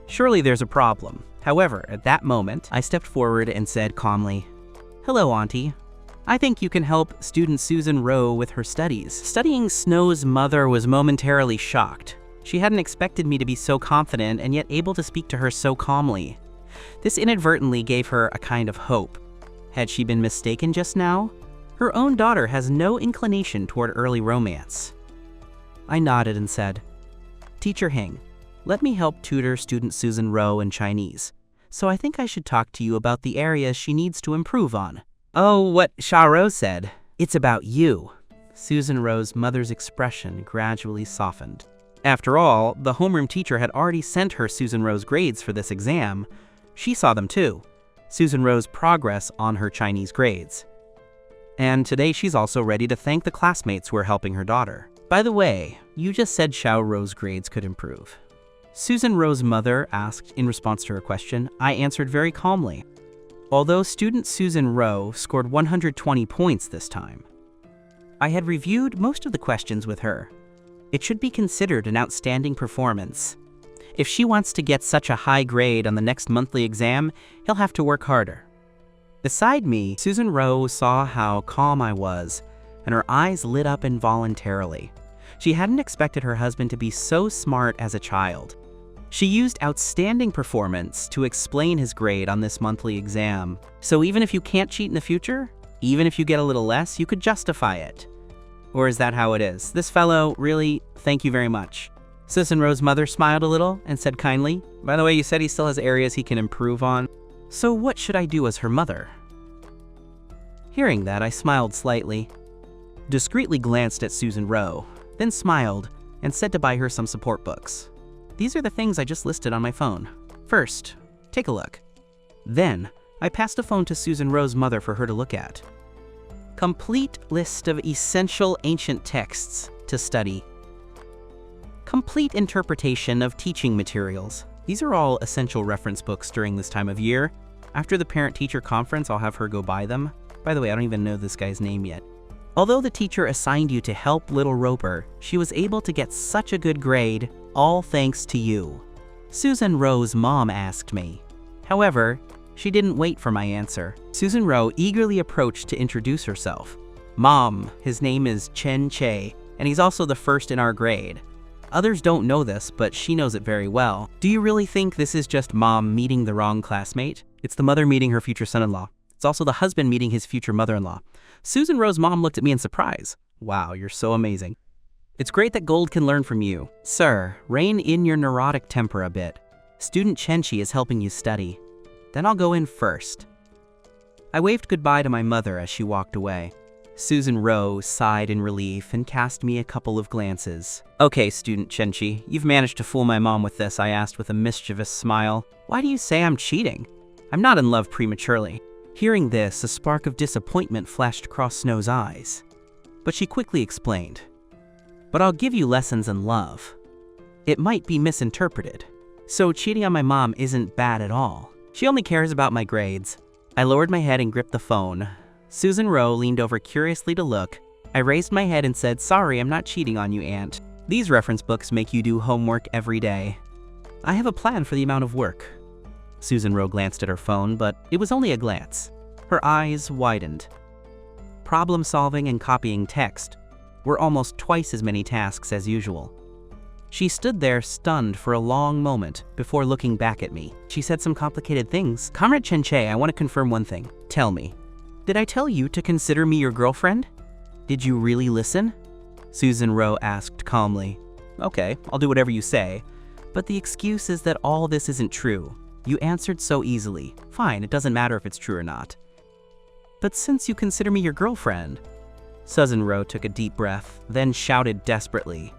Surely there's a problem. However, at that moment, I stepped forward and said calmly, Hello, Auntie. I think you can help student Susan Rowe with her studies. Studying Snow's mother was momentarily shocked. She hadn't expected me to be so confident and yet able to speak to her so calmly. This inadvertently gave her a kind of hope. Had she been mistaken just now? Her own daughter has no inclination toward early romance. I nodded and said, Teacher Hing, let me help tutor student Susan Rowe in Chinese. So I think I should talk to you about the areas she needs to improve on. Oh, what Sha Rou said. It's about you. Susan Rowe's mother's expression gradually softened. After all, the homeroom teacher had already sent her Susan Rowe's grades for this exam. She saw them too. Susan Rowe's progress on her Chinese grades. And today she's also ready to thank the classmates who are helping her daughter. By the way, you just said Xiao Rowe's grades could improve. Susan Rowe's mother asked in response to her question. I answered very calmly. Although student Susan Rowe scored 120 points this time, I had reviewed most of the questions with her. It should be considered an outstanding performance. If she wants to get such a high grade on the next monthly exam, he'll have to work harder. Beside me, Susan Rowe saw how calm I was, and her eyes lit up involuntarily. She hadn't expected her husband to be so smart as a child. She used outstanding performance to explain his grade on this monthly exam. So even if you can't cheat in the future, even if you get a little less, you could justify it. Or is that how it is? This fellow, really, thank you very much. Susan Rowe's mother smiled a little and said kindly, by the way, you said he still has areas he can improve on. So what should I do as her mother? Hearing that, I smiled slightly, discreetly glanced at Susan Rowe, then smiled and said to buy her some support books. These are the things I just listed on my phone. First, take a look. Then, I passed a phone to Susan Rowe's mother for her to look at. Complete list of essential ancient texts to study. Complete interpretation of teaching materials. These are all essential reference books during this time of year. After the parent-teacher conference, I'll have her go buy them. By the way, I don't even know this guy's name yet. Although the teacher assigned you to help little Roper, she was able to get such a good grade all thanks to you. Susan Ro's mom asked me. However, she didn't wait for my answer. Susan Ro eagerly approached to introduce herself. Mom, his name is Chen Che, and he's also the first in our grade. Others don't know this, but she knows it very well. Do you really think this is just mom meeting the wrong classmate? It's the mother meeting her future son-in-law. It's also the husband meeting his future mother-in-law. Susan Ro's mom looked at me in surprise. Wow, you're so amazing. It's great that Gold can learn from you. Sir, rein in your neurotic temper a bit. Student Chenchi is helping you study. Then I'll go in first. I waved goodbye to my mother as she walked away. Susan Ro sighed in relief and cast me a couple of glances. Okay, Student Chenchi, you've managed to fool my mom with this, I asked with a mischievous smile. Why do you say I'm cheating? I'm not in love prematurely. Hearing this, a spark of disappointment flashed across Snow's eyes. But she quickly explained. But I'll give you lessons in love. It might be misinterpreted. So cheating on my mom isn't bad at all. She only cares about my grades. I lowered my head and gripped the phone. Susan Ro leaned over curiously to look. I raised my head and said, sorry, I'm not cheating on you, Aunt. These reference books make you do homework every day. I have a plan for the amount of work. Susan Ro glanced at her phone, but it was only a glance. Her eyes widened. Problem solving and copying text were almost twice as many tasks as usual. She stood there stunned for a long moment before looking back at me. She said some complicated things. Comrade Chen Che, I want to confirm one thing. Tell me, did I tell you to consider me your girlfriend? Did you really listen? Susan Ro asked calmly. Okay, I'll do whatever you say. But the excuse is that all this isn't true. You answered so easily. Fine, it doesn't matter if it's true or not. But since you consider me your girlfriend... Susan Ro took a deep breath, then shouted desperately.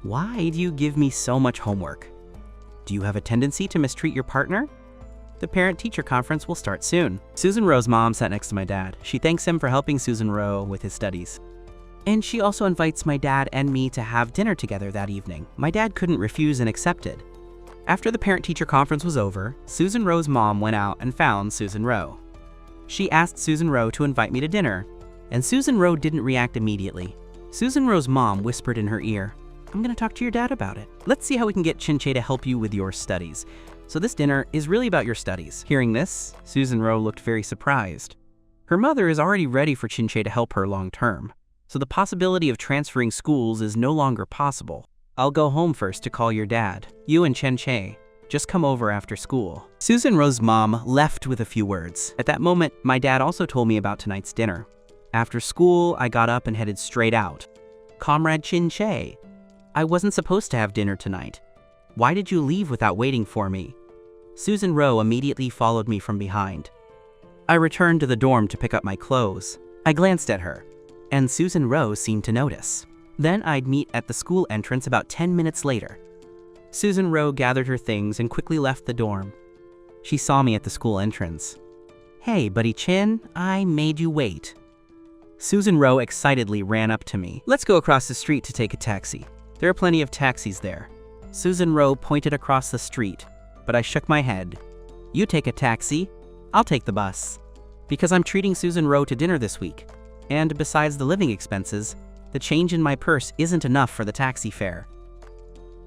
Why do you give me so much homework? Do you have a tendency to mistreat your partner? The parent-teacher conference will start soon. Susan Ro's mom sat next to my dad. She thanks him for helping Susan Ro with his studies. And she also invites my dad and me to have dinner together that evening. My dad couldn't refuse and accepted. After the parent-teacher conference was over, Susan Ro's mom went out and found Susan Ro. She asked Susan Ro to invite me to dinner, and Susan Ro didn't react immediately. Susan Ro's mom whispered in her ear, I'm gonna talk to your dad about it. Let's see how we can get Chinche to help you with your studies. So this dinner is really about your studies. Hearing this, Susan Ro looked very surprised. Her mother is already ready for Chinche to help her long term, so the possibility of transferring schools is no longer possible. I'll go home first to call your dad. You and Chinche, just come over after school. Susan Ro's mom left with a few words. At that moment, my dad also told me about tonight's dinner. After school, I got up and headed straight out. Comrade Chinche, I wasn't supposed to have dinner tonight. Why did you leave without waiting for me? Susan Ro immediately followed me from behind. I returned to the dorm to pick up my clothes. I glanced at her, and Susan Ro seemed to notice. Then I'd meet at the school entrance about 10 minutes later. Susan Ro gathered her things and quickly left the dorm. She saw me at the school entrance. Hey, Buddy Chin, I made you wait. Susan Ro excitedly ran up to me. Let's go across the street to take a taxi. There are plenty of taxis there. Susan Ro pointed across the street, but I shook my head. You take a taxi, I'll take the bus. Because I'm treating Susan Ro to dinner this week. And besides the living expenses, the change in my purse isn't enough for the taxi fare.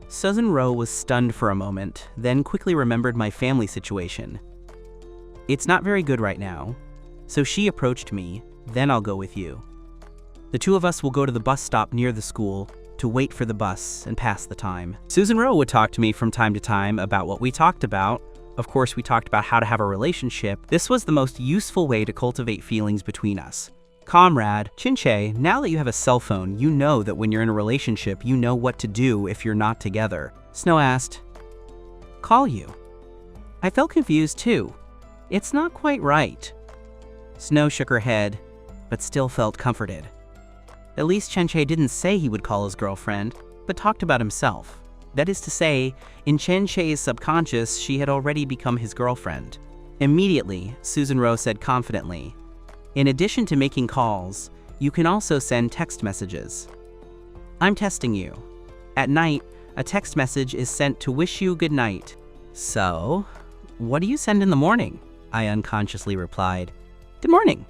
Susan Ro was stunned for a moment, then quickly remembered my family situation. It's not very good right now, so she approached me, then I'll go with you. The two of us will go to the bus stop near the school to wait for the bus and pass the time. Susan Ro would talk to me from time to time about what we talked about. Of course, we talked about how to have a relationship. This was the most useful way to cultivate feelings between us. Comrade, Chinche, now that you have a cell phone, you know that when you're in a relationship, you know what to do if you're not together. Snow asked, call you. I felt confused too. It's not quite right. Snow shook her head, but still felt comforted. At least Chenche didn't say he would call his girlfriend, but talked about himself. That is to say, in Chenche's subconscious, she had already become his girlfriend. Immediately, Susan Ro said confidently, in addition to making calls, you can also send text messages. I'm testing you. At night, a text message is sent to wish you good night. So, what do you send in the morning? I unconsciously replied, good morning.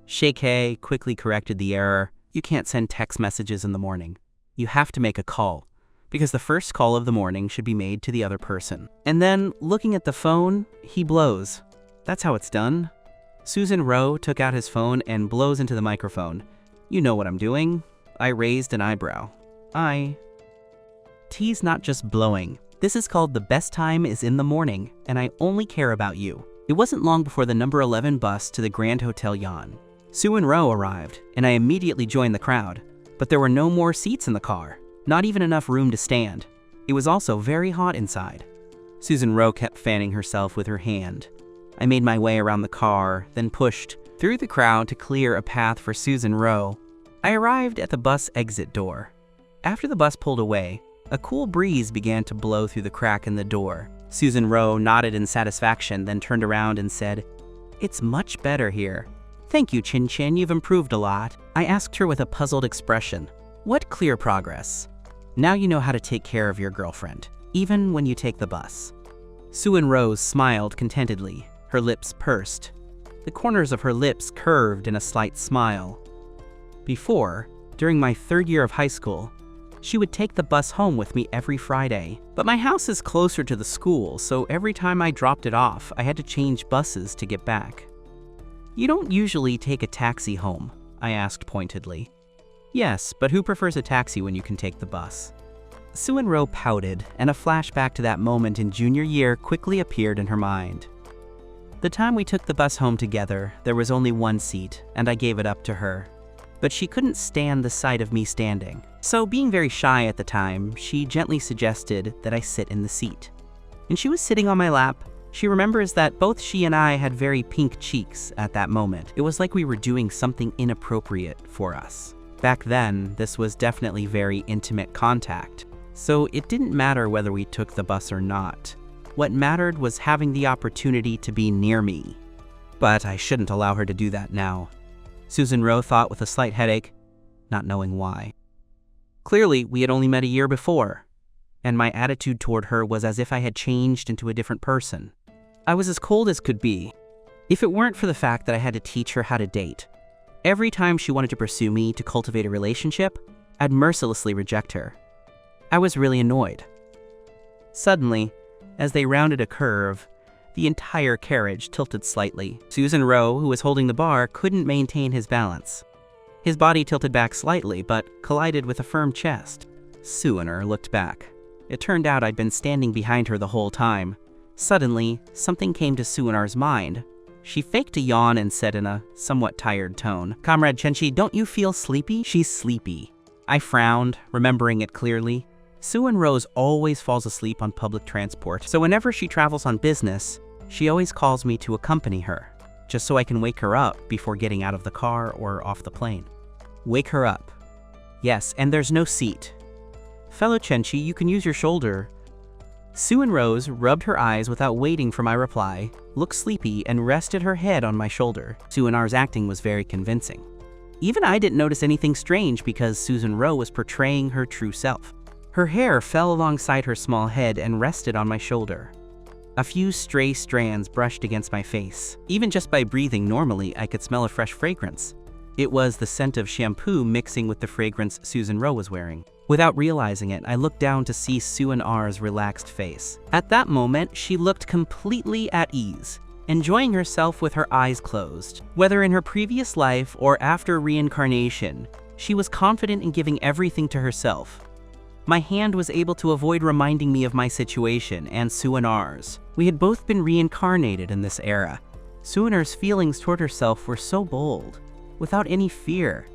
Sheikhe quickly corrected the error. You can't send text messages in the morning. You have to make a call. because the first call of the morning should be made to the other person. And then, looking at the phone, he blows. That's how it's done. Susan Rowe took out his phone and blows into the microphone. You know what I'm doing. I raised an eyebrow. Tea's not just blowing. This is called The Best Time Is in the Morning, and I only care about you. It wasn't long before the number 11 bus to the Grand Hotel Yan. Sue and Roe arrived, and I immediately joined the crowd. But there were no more seats in the car, not even enough room to stand. It was also very hot inside. Susan Rowe kept fanning herself with her hand. I made my way around the car, then pushed through the crowd to clear a path for Susan Rowe. I arrived at the bus exit door. After the bus pulled away, a cool breeze began to blow through the crack in the door. Susan Rowe nodded in satisfaction, then turned around and said, "It's much better here." "Thank you, Chin Chin, you've improved a lot." I asked her with a puzzled expression. "What clear progress?" "Now you know how to take care of your girlfriend, even when you take the bus." Susan Rose smiled contentedly, her lips pursed. The corners of her lips curved in a slight smile. Before, during my 3rd year of high school, she would take the bus home with me every Friday. But my house is closer to the school, so every time I dropped it off, I had to change buses to get back. "You don't usually take a taxi home?" I asked pointedly. "Yes, but who prefers a taxi when you can take the bus?" Susan Rowe pouted, and a flashback to that moment in junior year quickly appeared in her mind. The time we took the bus home together, there was only one seat, and I gave it up to her. But she couldn't stand the sight of me standing. So, being very shy at the time, she gently suggested that I sit in the seat. And she was sitting on my lap. She remembers that both she and I had very pink cheeks at that moment. It was like we were doing something inappropriate for us. Back then, this was definitely very intimate contact. So it didn't matter whether we took the bus or not. What mattered was having the opportunity to be near me. But I shouldn't allow her to do that now. Susan Rowe thought with a slight headache, not knowing why. Clearly, we had only met a year before, and my attitude toward her was as if I had changed into a different person. I was as cold as could be, if it weren't for the fact that I had to teach her how to date. Every time she wanted to pursue me to cultivate a relationship, I'd mercilessly reject her. I was really annoyed. Suddenly, as they rounded a curve, the entire carriage tilted slightly. Susan Rowe, who was holding the bar, couldn't maintain his balance. His body tilted back slightly, but collided with a firm chest. Suaner looked back. It turned out I'd been standing behind her the whole time. Suddenly, something came to Suanar's mind. She faked a yawn and said in a somewhat tired tone, "Comrade Chenchi, don't you feel sleepy?" "She's sleepy." I frowned, remembering it clearly. Suan Rose always falls asleep on public transport, so whenever she travels on business, she always calls me to accompany her, just so I can wake her up before getting out of the car or off the plane. Wake her up. Yes, and there's no seat. Fellow Chenchi, you can use your shoulder. Suan Rose rubbed her eyes without waiting for my reply, looked sleepy, and rested her head on my shoulder. Suanar's acting was very convincing. Even I didn't notice anything strange because Susan Rowe was portraying her true self. Her hair fell alongside her small head and rested on my shoulder. A few stray strands brushed against my face. Even just by breathing normally, I could smell a fresh fragrance. It was the scent of shampoo mixing with the fragrance Susan Rowe was wearing. Without realizing it, I looked down to see Suan R's relaxed face. At that moment, she looked completely at ease, enjoying herself with her eyes closed. Whether in her previous life or after reincarnation, she was confident in giving everything to herself. My hand was able to avoid reminding me of my situation and Suanar's. We had both been reincarnated in this era. Suanar's feelings toward herself were so bold, without any fear.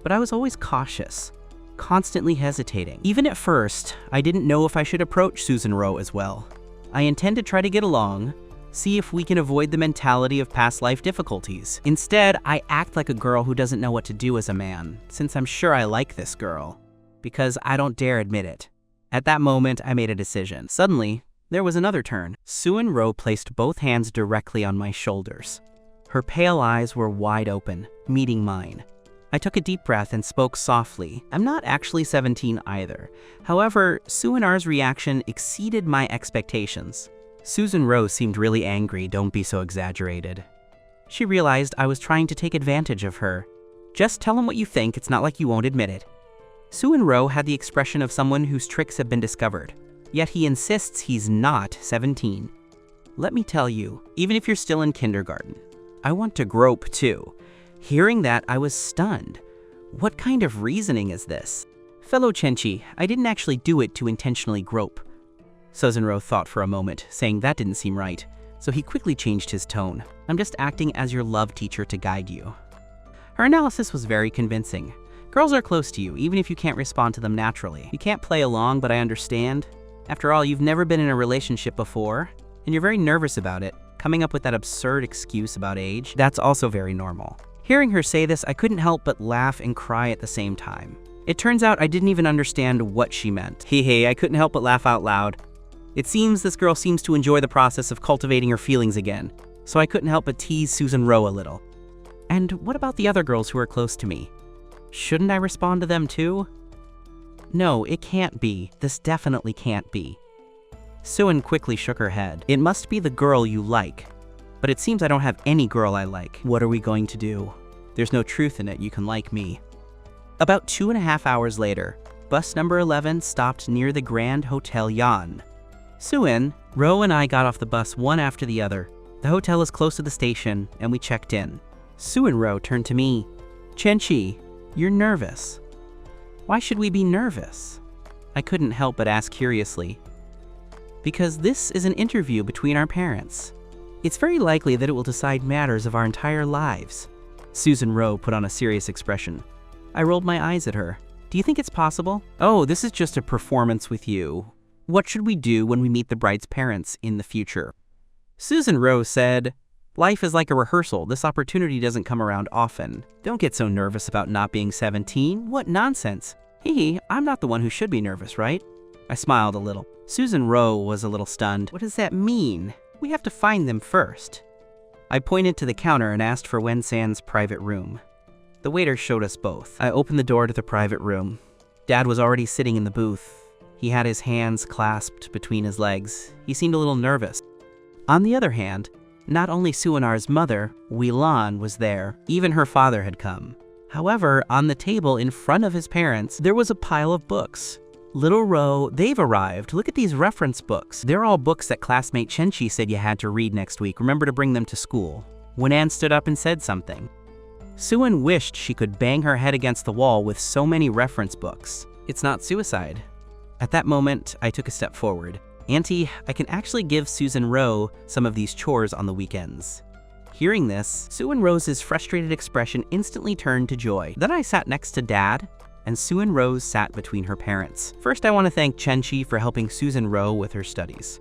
But I was always cautious, constantly hesitating. Even at first, I didn't know if I should approach Susan Rowe as well. I intend to try to get along, see if we can avoid the mentality of past life difficulties. Instead, I act like a girl who doesn't know what to do as a man, since I'm sure I like this girl. Because I don't dare admit it. At that moment, I made a decision. Suddenly, there was another turn. Suan Rowe placed both hands directly on my shoulders. Her pale eyes were wide open, meeting mine. I took a deep breath and spoke softly. I'm not actually 17 either. However, Suanar's reaction exceeded my expectations. Susan Rowe seemed really angry, don't be so exaggerated. She realized I was trying to take advantage of her. Just tell him what you think, it's not like you won't admit it. Soo-in-ro had the expression of someone whose tricks have been discovered, yet he insists he's not 17. Let me tell you, even if you're still in kindergarten, I want to grope too. Hearing that, I was stunned. What kind of reasoning is this? Fellow Chenchi, I didn't actually do it to intentionally grope. Soo-in-ro thought for a moment, saying that didn't seem right, so he quickly changed his tone. I'm just acting as your love teacher to guide you. Her analysis was very convincing. Girls are close to you, even if you can't respond to them naturally. You can't play along, but I understand. After all, you've never been in a relationship before, and you're very nervous about it. Coming up with that absurd excuse about age, that's also very normal. Hearing her say this, I couldn't help but laugh and cry at the same time. It turns out I didn't even understand what she meant. Hey, I couldn't help but laugh out loud. It seems this girl seems to enjoy the process of cultivating her feelings again, so I couldn't help but tease Soo-in-ro a little. And what about the other girls who are close to me? Shouldn't I respond to them too? No, it can't be. This definitely can't be. Soo-in quickly shook her head. It must be the girl you like. But it seems I don't have any girl I like. What are we going to do? There's no truth in it, you can like me. About 2.5 hours later, bus number 11 stopped near the Grand Hotel Yan. Soo-in, Ro and I got off the bus one after the other. The hotel is close to the station, and we checked in. Soo-in-ro turned to me. Chenchi, you're nervous. Why should we be nervous? I couldn't help but ask curiously. Because this is an interview between our parents. It's very likely that it will decide matters of our entire lives. Soo-in-ro put on a serious expression. I rolled my eyes at her. Do you think it's possible? Oh, this is just a performance with you. What should we do when we meet the bride's parents in the future? Soo-in-ro said, life is like a rehearsal. This opportunity doesn't come around often. Don't get so nervous about not being 17. What nonsense. I'm not the one who should be nervous, right? I smiled a little. Soo-in-ro was a little stunned. What does that mean? We have to find them first. I pointed to the counter and asked for Wen-san's private room. The waiter showed us both. I opened the door to the private room. Dad was already sitting in the booth. He had his hands clasped between his legs. He seemed a little nervous. On the other hand, not only Soo-in-ar's mother, Wee-lan, was there, even her father had come. However, on the table in front of his parents, there was a pile of books. Little Ro, they've arrived. Look at these reference books. They're all books that classmate Chenchi said you had to read next week. Remember to bring them to school. Wen-an stood up and said something. Soo-in wished she could bang her head against the wall with so many reference books. It's not suicide. At that moment, I took a step forward. Auntie, I can actually give Soo-in-ro some of these chores on the weekends. Hearing this, Soo-in-ro's frustrated expression instantly turned to joy. Then I sat next to Dad, and Soo-in-ro sat between her parents. First, I want to thank Chenchi for helping Soo-in-ro with her studies.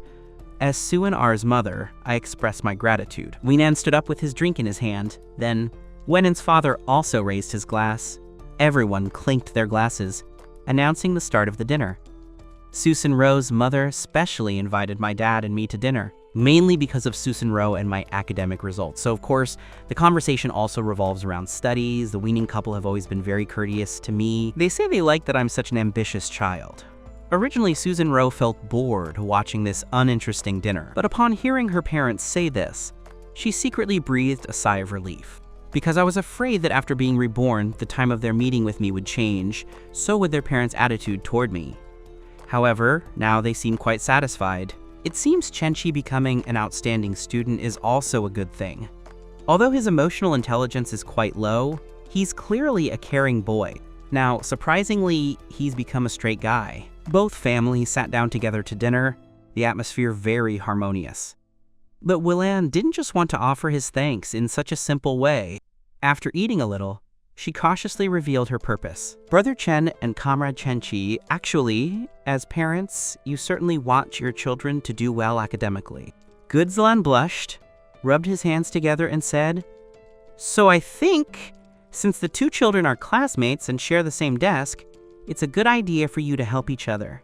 As Soo-in-ar's mother, I expressed my gratitude. Wee-nan stood up with his drink in his hand. Then, Wen-an's father also raised his glass. Everyone clinked their glasses, announcing the start of the dinner. Soo-in-ro's mother specially invited my dad and me to dinner, mainly because of Soo-in-ro and my academic results. So of course, the conversation also revolves around studies. The weaning couple have always been very courteous to me. They say they like that I'm such an ambitious child. Originally, Soo-in-ro felt bored watching this uninteresting dinner, but upon hearing her parents say this, she secretly breathed a sigh of relief. Because I was afraid that after being reborn, the time of their meeting with me would change, so would their parents' attitude toward me. However, now they seem quite satisfied. It seems Chenchi becoming an outstanding student is also a good thing. Although his emotional intelligence is quite low, he's clearly a caring boy. Now, surprisingly, he's become a straight guy. Both families sat down together to dinner, the atmosphere very harmonious. But Wee-lan didn't just want to offer his thanks in such a simple way. After eating a little, she cautiously revealed her purpose. Brother Chen and Comrade Chenchi, actually, as parents, you certainly want your children to do well academically. Goodslan blushed, rubbed his hands together and said, so I think, since the two children are classmates and share the same desk, it's a good idea for you to help each other.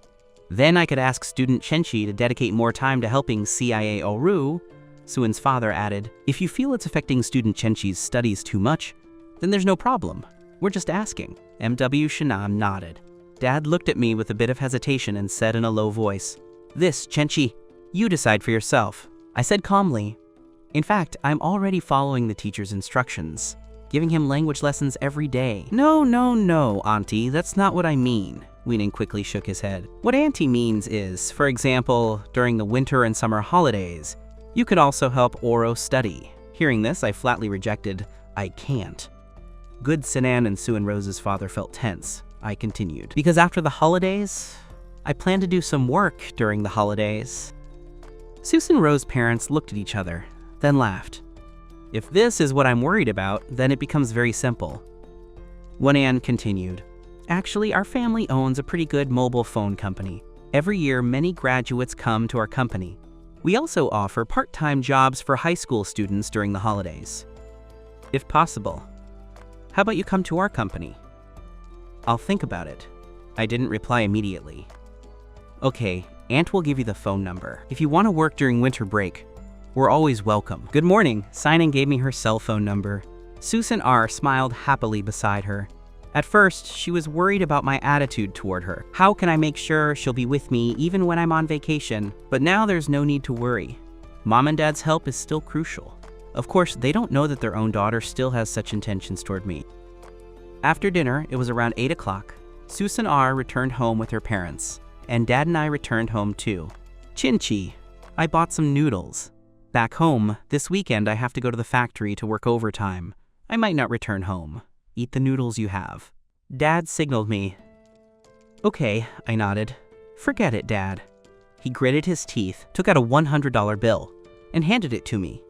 Then I could ask student Chenchi to dedicate more time to helping CIA Oru. Soo-in's father added, if you feel it's affecting student Chenchi's studies too much, then there's no problem. We're just asking. M.W. Shannon nodded. Dad looked at me with a bit of hesitation and said in a low voice, this, Chenchi, you decide for yourself. I said calmly, in fact, I'm already following the teacher's instructions. giving him language lessons every day. No, Auntie, that's not what I mean. Weenan quickly shook his head. What Auntie means is, for example, during the winter and summer holidays, you could also help Oro study. Hearing this, I flatly rejected, I can't. Good Sinan and Sue and Rose's father felt tense. I continued. Because after the holidays, I plan to do some work during the holidays. Susan and Rose's parents looked at each other, then laughed. If this is what I'm worried about, then it becomes very simple. Wanan continued. Actually, our family owns a pretty good mobile phone company. Every year, many graduates come to our company. We also offer part-time jobs for high school students during the holidays. If possible, how about you come to our company? I'll think about it. I didn't reply immediately. Okay, Aunt will give you the phone number. If you want to work during winter break, we're always welcome. Good morning. Sinan gave me her cell phone number. Susan R. smiled happily beside her. At first, she was worried about my attitude toward her. How can I make sure she'll be with me even when I'm on vacation? But now there's no need to worry. Mom and Dad's help is still crucial. Of course, they don't know that their own daughter still has such intentions toward me. After dinner, it was around 8 o'clock. Susan R. returned home with her parents, and Dad and I returned home too. Chinchi, I bought some noodles. Back home, this weekend I have to go to the factory to work overtime. I might not return home. Eat the noodles you have. Dad signaled me. Okay, I nodded. Forget it, Dad. He gritted his teeth, took out a $100 bill, and handed it to me.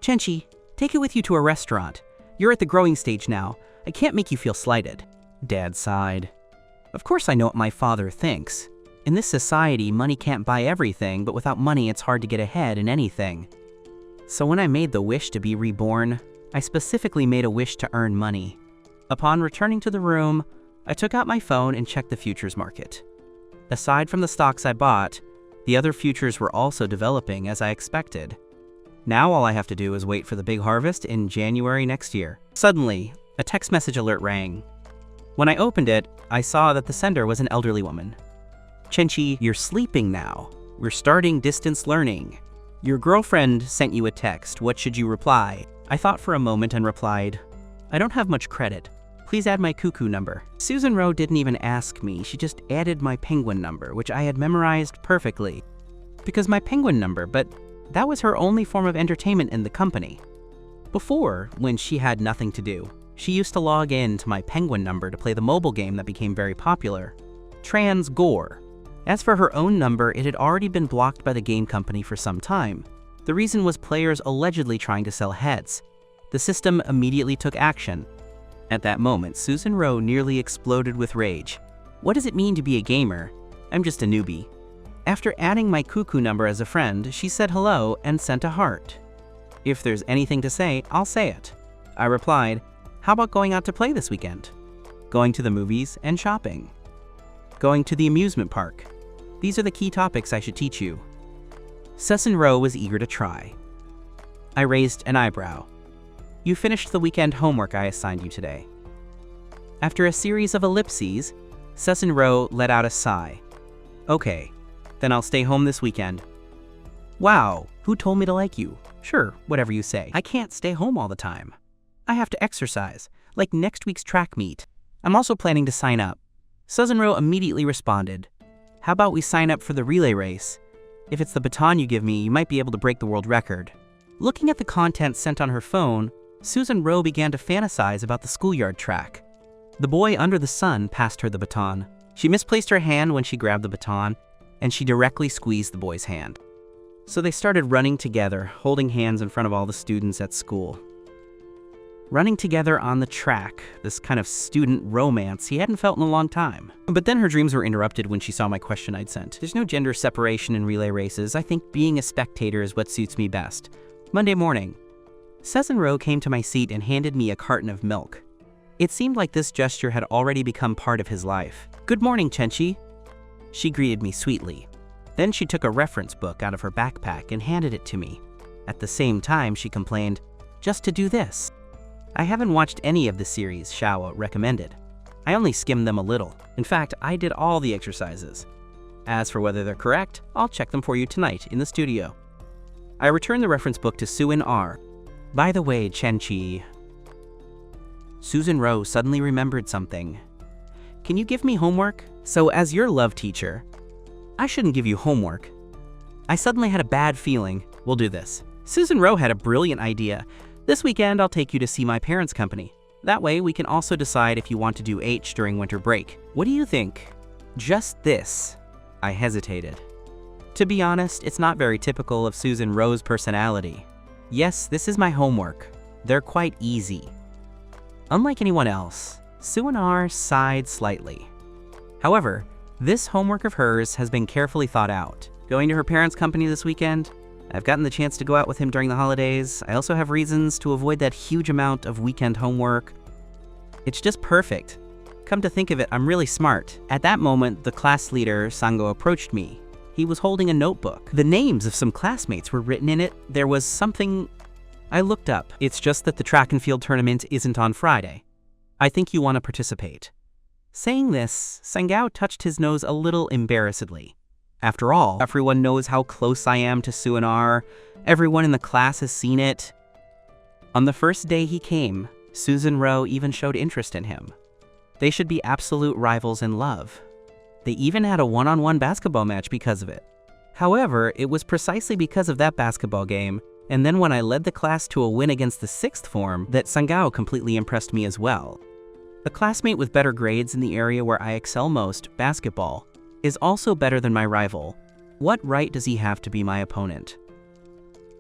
Chenchi, take it with you to a restaurant. You're at the growing stage now. I can't make you feel slighted. Dad sighed. Of course I know what my father thinks. In this society, money can't buy everything, but without money it's hard to get ahead in anything. So when I made the wish to be reborn, I specifically made a wish to earn money. Upon returning to the room, I took out my phone and checked the futures market. Aside from the stocks I bought, the other futures were also developing as I expected. Now all I have to do is wait for the big harvest in January next year. Suddenly, a text message alert rang. When I opened it, I saw that the sender was an elderly woman. Chenchi, you're sleeping now. We're starting distance learning. Your girlfriend sent you a text. What should you reply? I thought for a moment and replied, I don't have much credit. Please add my cuckoo number. Susan Rowe didn't even ask me. She just added my penguin number, which I had memorized perfectly. Because my penguin number, but that was her only form of entertainment in the company. Before, when she had nothing to do, she used to log in to my penguin number to play the mobile game that became very popular, Trans Gore. As for her own number, it had already been blocked by the game company for some time. The reason was players allegedly trying to sell heads. The system immediately took action. At that moment, Susan Rowe nearly exploded with rage. What does it mean to be a gamer? I'm just a newbie. After adding my cuckoo number as a friend, she said hello and sent a heart. If there's anything to say, I'll say it. I replied, how about going out to play this weekend? Going to the movies and shopping. Going to the amusement park. These are the key topics I should teach you. Susan Rowe was eager to try. I raised an eyebrow. You finished the weekend homework I assigned you today. After a series of ellipses, Susan Rowe let out a sigh. Okay, then I'll stay home this weekend. Wow, who told me to like you? Sure, whatever you say. I can't stay home all the time. I have to exercise, like next week's track meet. I'm also planning to sign up. Susan Rowe immediately responded. How about we sign up for the relay race? If it's the baton you give me, you might be able to break the world record. Looking at the content sent on her phone, Susan Rowe began to fantasize about the schoolyard track. The boy under the sun passed her the baton. She misplaced her hand when she grabbed the baton, and she directly squeezed the boy's hand. So they started running together, holding hands in front of all the students at school. Running together on the track, this kind of student romance he hadn't felt in a long time. But then her dreams were interrupted when she saw my question I'd sent. There's no gender separation in relay races. I think being a spectator is what suits me best. Monday morning. Susan Rowe came to my seat and handed me a carton of milk. It seemed like this gesture had already become part of his life. Good morning, Chenchi. She greeted me sweetly. Then she took a reference book out of her backpack and handed it to me. At the same time, she complained, just to do this. I haven't watched any of the series Shawa recommended. I only skimmed them a little. In fact, I did all the exercises. As for whether they're correct, I'll check them for you tonight in the studio. I returned the reference book to Suin R. By the way, Chenchi, Susan-ro suddenly remembered something. Can you give me homework? So as your love teacher, I shouldn't give you homework. I suddenly had a bad feeling. We'll do this. Susan-ro had a brilliant idea. This weekend, I'll take you to see my parents' company. That way, we can also decide if you want to do H during winter break. What do you think? Just this. I hesitated. To be honest, it's not very typical of Susan-ro's personality. Yes, this is my homework. They're quite easy. Unlike anyone else, Suan-ar sighed slightly. However, this homework of hers has been carefully thought out. Going to her parents' company this weekend? I've gotten the chance to go out with him during the holidays. I also have reasons to avoid that huge amount of weekend homework. It's just perfect. Come to think of it, I'm really smart. At that moment, the class leader, Sango, approached me. He was holding a notebook. The names of some classmates were written in it. There was something... I looked up. It's just that the track and field tournament isn't on Friday. I think you want to participate. Saying this, Sangao touched his nose a little embarrassedly. After all, everyone knows how close I am to Suan-ar. Everyone in the class has seen it. On the first day he came, Susan-ro even showed interest in him. They should be absolute rivals in love. They even had a one-on-one basketball match because of it. However, it was precisely because of that basketball game, and then when I led the class to a win against the 6th form, that Sangao completely impressed me as well. A classmate with better grades in the area where I excel most, basketball, is also better than my rival. What right does he have to be my opponent?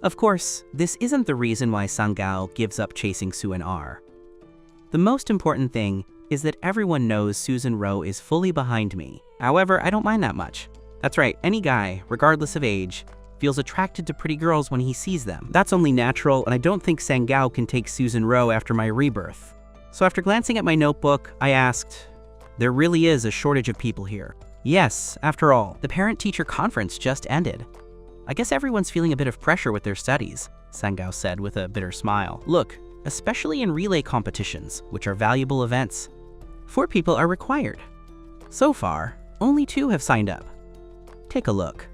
Of course, this isn't the reason why Sangao gives up chasing Suan-ar. The most important thing is that everyone knows Susan-ro is fully behind me. However, I don't mind that much. That's right, any guy, regardless of age, feels attracted to pretty girls when he sees them. That's only natural, and I don't think Sangao can take Susan-ro after my rebirth. So after glancing at my notebook, I asked, there really is a shortage of people here. Yes, after all, the parent-teacher conference just ended. I guess everyone's feeling a bit of pressure with their studies, Sangao said with a bitter smile. Look, especially in relay competitions, which are valuable events, 4 people are required. So far, only 2 have signed up. Take a look.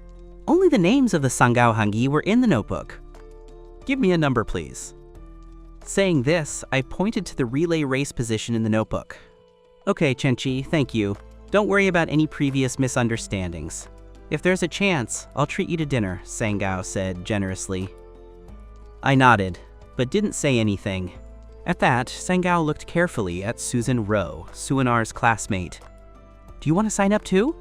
Only the names of the Sangao Hangi were in the notebook. Give me a number, please. Saying this, I pointed to the relay race position in the notebook. Okay, Chenchi, thank you. Don't worry about any previous misunderstandings. If there's a chance, I'll treat you to dinner, Sangao said generously. I nodded, but didn't say anything. At that, Sangao looked carefully at Susan-ro, Suan-ar's classmate. Do you want to sign up too?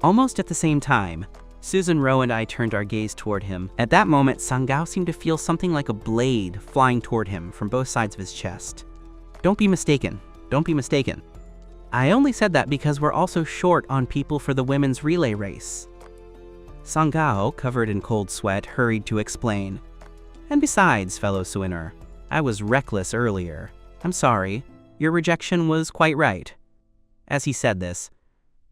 Almost at the same time, Susan-ro and I turned our gaze toward him. At that moment, Sangao seemed to feel something like a blade flying toward him from both sides of his chest. Don't be mistaken. Don't be mistaken. I only said that because we're also short on people for the women's relay race. Sangao, covered in cold sweat, hurried to explain. And besides, fellow Suan-ar, I was reckless earlier. I'm sorry. Your rejection was quite right. As he said this,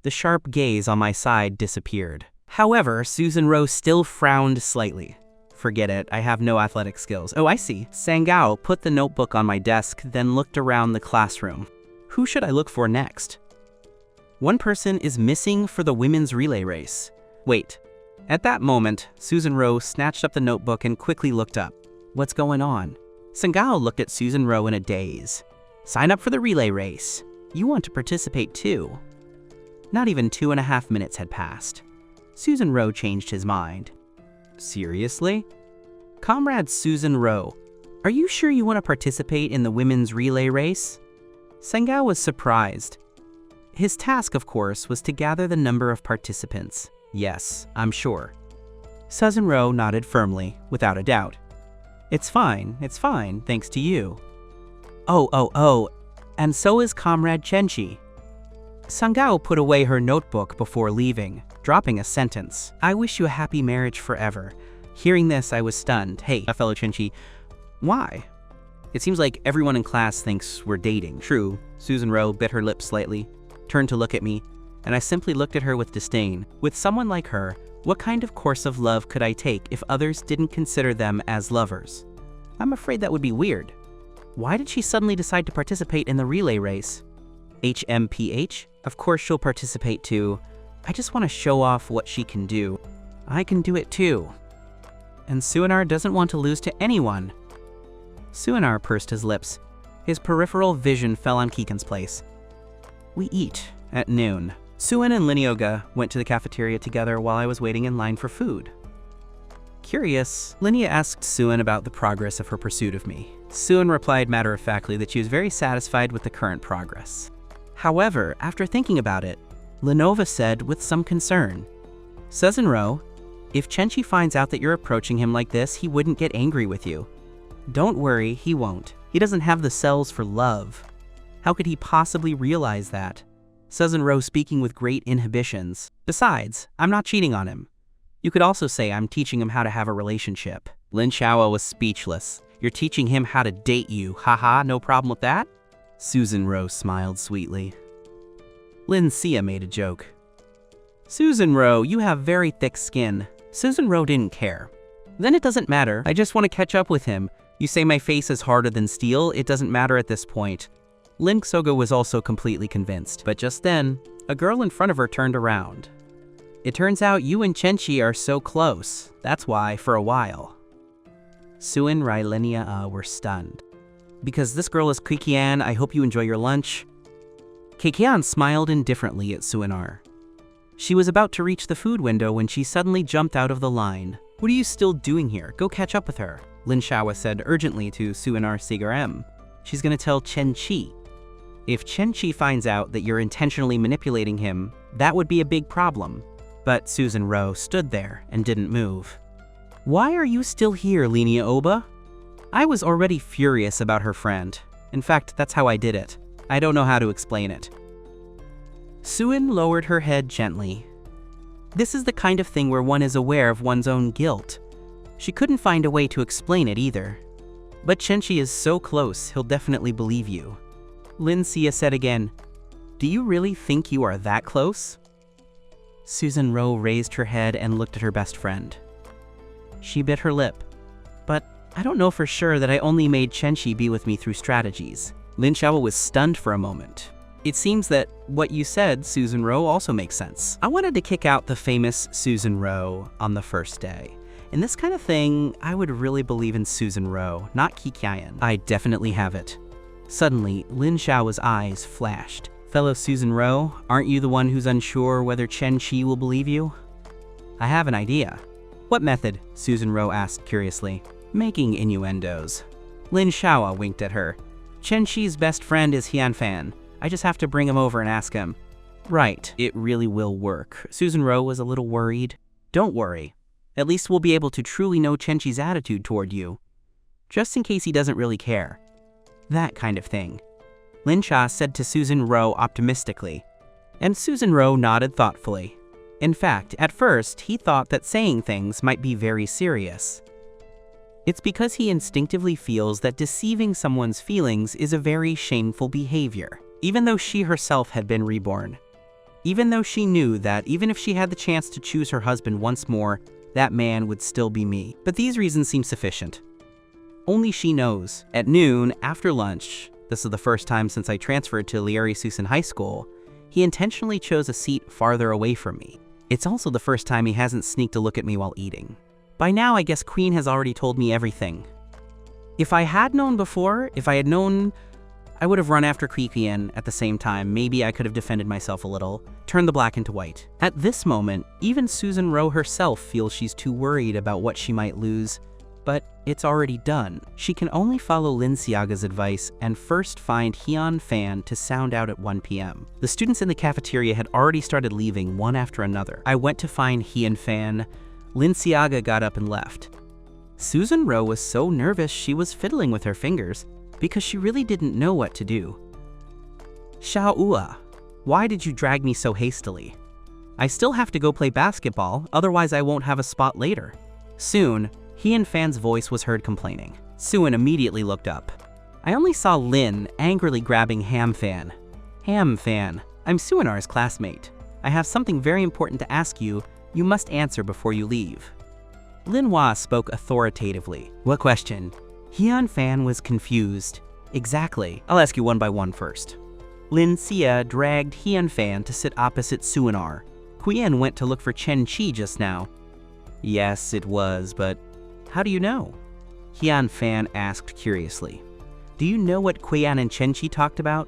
the sharp gaze on my side disappeared. However, Susan-ro still frowned slightly. Forget it, I have no athletic skills. Oh, I see. Sangao put the notebook on my desk, then looked around the classroom. Who should I look for next? One person is missing for the women's relay race. Wait. At that moment, Susan-ro snatched up the notebook and quickly looked up. What's going on? Sangao looked at Susan-ro in a daze. Sign up for the relay race. You want to participate too. Not even 2.5 minutes had passed. Susan-ro changed his mind. Seriously? Comrade Susan-ro, are you sure you want to participate in the women's relay race? Sangao was surprised. His task, of course, was to gather the number of participants. Yes, I'm sure. Susan-ro nodded firmly, without a doubt. It's fine, thanks to you. Oh, and so is Comrade Chenchi. Sangao put away her notebook before leaving, dropping a sentence. I wish you a happy marriage forever. Hearing this, I was stunned. Hey, fellow Chenchi, why? It seems like everyone in class thinks we're dating. True, Susan-ro bit her lip slightly, turned to look at me, and I simply looked at her with disdain. With someone like her, what kind of course of love could I take if others didn't consider them as lovers? I'm afraid that would be weird. Why did she suddenly decide to participate in the relay race? HMPH? Of course she'll participate too. I just want to show off what she can do. I can do it too. And Suan-ar doesn't want to lose to anyone. Suan-ar pursed his lips. His peripheral vision fell on Kiken's place. We eat at noon. Suin and Linyoga went to the cafeteria together while I was waiting in line for food. Curious, Linya asked Suin about the progress of her pursuit of me. Suin replied matter-of-factly that she was very satisfied with the current progress. However, after thinking about it, Lenova said with some concern, "Suzin-ro, if Chenchi finds out that you're approaching him like this, he wouldn't get angry with you." "Don't worry, he won't. He doesn't have the cells for love. How could he possibly realize that? Suzin-ro speaking with great inhibitions. Besides, I'm not cheating on him. You could also say I'm teaching him how to have a relationship." Lin Xiaowa was speechless. "You're teaching him how to date you, haha, no problem with that?" Suzin-ro smiled sweetly. Lin Xia made a joke. "Suzin-ro, you have very thick skin." Suzin-ro didn't care. "Then it doesn't matter, I just want to catch up with him. You say my face is harder than steel, it doesn't matter at this point." Lin Xogo was also completely convinced, but just then, a girl in front of her turned around. "It turns out you and Chenchi are so close. That's why, for a while." Suin, Rai, Lenia were stunned. "Because this girl is Kikian, I hope you enjoy your lunch." Kikian smiled indifferently at Suinar. She was about to reach the food window when she suddenly jumped out of the line. "What are you still doing here? Go catch up with her," Lin Xiaowa said urgently to Suinar Sigarem. "She's gonna tell Chen Chi. If Chen Chi finds out that you're intentionally manipulating him, that would be a big problem." But Suzin-ro stood there and didn't move. "Why are you still here, Linia Oba?" I was already furious about her friend. In fact, that's how I did it. I don't know how to explain it. Suin lowered her head gently. This is the kind of thing where one is aware of one's own guilt. She couldn't find a way to explain it either. "But Chenchi is so close, he'll definitely believe you." Lin Xia said again, "Do you really think you are that close?" Suzin-ro raised her head and looked at her best friend. She bit her lip. "But I don't know for sure that I only made Chenchi be with me through strategies." Lin Xiaowa was stunned for a moment. "It seems that what you said, Suzin-ro, also makes sense. I wanted to kick out the famous Suzin-ro on the first day. In this kind of thing, I would really believe in Suzin-ro, not Kikian. I definitely have it." Suddenly, Lin Xiaowa's eyes flashed. "Fellow Suzin-ro, aren't you the one who's unsure whether Chen Chi will believe you?" "I have an idea." "What method?" Suzin-ro asked curiously. "Making innuendos." Lin Xiaowa winked at her. "Chen Chi's best friend is Hianfan. I just have to bring him over and ask him." "Right, it really will work." Suzin-ro was a little worried. "Don't worry. At least we'll be able to truly know Chen Chi's attitude toward you. Just in case he doesn't really care. That kind of thing." Lin Xia said to Suzin-ro optimistically, and Suzin-ro nodded thoughtfully. In fact, at first, he thought that saying things might be very serious. It's because he instinctively feels that deceiving someone's feelings is a very shameful behavior, even though she herself had been reborn. Even though she knew that even if she had the chance to choose her husband once more, that man would still be me. But these reasons seem sufficient. Only she knows. At noon, after lunch, this is the first time since I transferred to Lieri-Susen High School, he intentionally chose a seat farther away from me. It's also the first time he hasn't sneaked a look at me while eating. By now, I guess Queen has already told me everything. If I had known before, I would have run after Kikian at the same time. Maybe I could have defended myself a little, turned the black into white. At this moment, even Suzin-ro herself feels she's too worried about what she might lose, but it's already done. She can only follow Lin Xiaga's advice and first find Hianfan to sound out at 1 p.m. The students in the cafeteria had already started leaving one after another. I went to find Hianfan. Lin Xiaga got up and left. Suzin-ro was so nervous she was fiddling with her fingers because she really didn't know what to do. "Xiao-ua, why did you drag me so hastily? I still have to go play basketball, otherwise I won't have a spot later." Soon, Hianfan's voice was heard complaining. Suin immediately looked up. I only saw Lin angrily grabbing Hamfan. "Hamfan, I'm Suinar's classmate. I have something very important to ask you. You must answer before you leave." Linhua spoke authoritatively. "What question?" Hianfan was confused. "Exactly. I'll ask you one by one first." Lin Xia dragged Hianfan to sit opposite Suinar. Qian went to look for Chen Chi just now. "Yes, it was, but how do you know?" Hianfan asked curiously. Do you know what Qian and Chenqi talked about?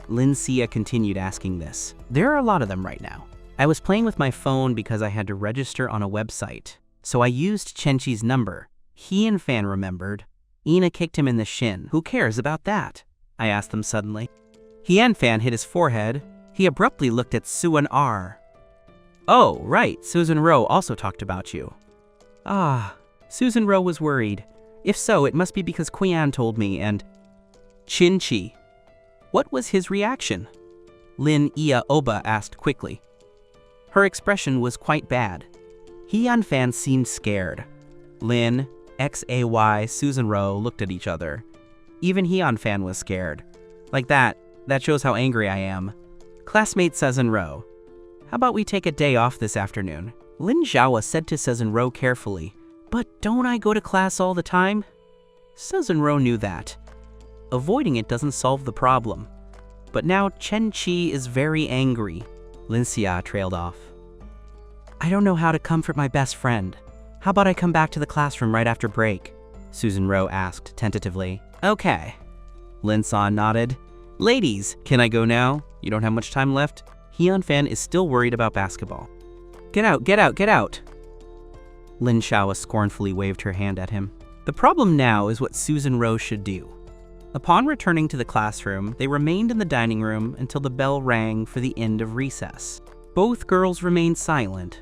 Lin Xia continued asking this. There are a lot of them right now. I was playing with my phone because I had to register on a website, so I used Chenqi's number. He and Fan remembered. Ina kicked him in the shin. Who cares about that? I asked them suddenly. Hian Fan hit his forehead. He abruptly looked at Suan R. Oh, right, Susan Rowe also talked about you. Ah, Susan Rowe was worried. If so, it must be because Qian told me and… Chenqi. What was his reaction? Lin Ia Oba asked quickly. Her expression was quite bad. Hian Fan seemed scared. Lin, XAY, Susan Rowe looked at each other. Even Hian Fan was scared. Like that shows how angry I am. Classmate Susan Rowe. How about we take a day off this afternoon? Lin Zhaoa said to Susan Rowe carefully. But don't I go to class all the time? Susan Rowe knew that. Avoiding it doesn't solve the problem. But now Chenqi is very angry. Lin Xia trailed off. I don't know how to comfort my best friend. How about I come back to the classroom right after break? Susan Rowe asked tentatively. Okay. Lin Xia nodded. Ladies, can I go now? You don't have much time left? Hian Fan is still worried about basketball. Get out, get out, get out! Lin Zhaoa scornfully waved her hand at him. The problem now is what Susan Rowe should do. Upon returning to the classroom, they remained in the dining room until the bell rang for the end of recess. Both girls remained silent,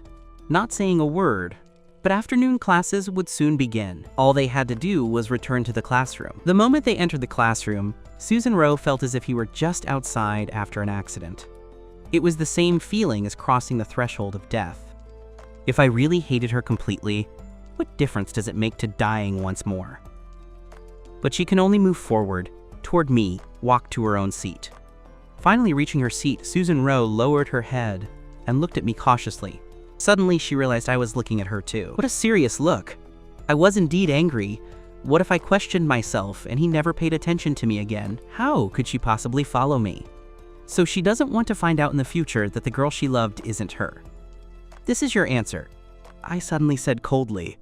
not saying a word, but afternoon classes would soon begin. All they had to do was return to the classroom. The moment they entered the classroom, Susan Rowe felt as if he were just outside after an accident. It was the same feeling as crossing the threshold of death. If I really hated her completely, what difference does it make to dying once more? But she can only move forward, toward me, walk to her own seat. Finally reaching her seat, Susan Rowe lowered her head and looked at me cautiously. Suddenly, she realized I was looking at her too. What a serious look. I was indeed angry. What if I questioned myself and he never paid attention to me again? How could she possibly follow me? So she doesn't want to find out in the future that the girl she loved isn't her. This is your answer, I suddenly said coldly.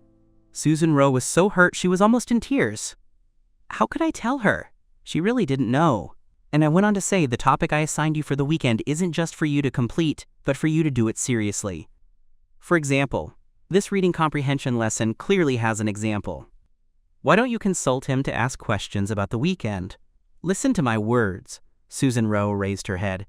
Susan Rowe was so hurt she was almost in tears. How could I tell her? She really didn't know. And I went on to say the topic I assigned you for the weekend isn't just for you to complete, but for you to do it seriously. For example, this reading comprehension lesson clearly has an example. Why don't you consult him to ask questions about the weekend? Listen to my words. Susan Rowe raised her head.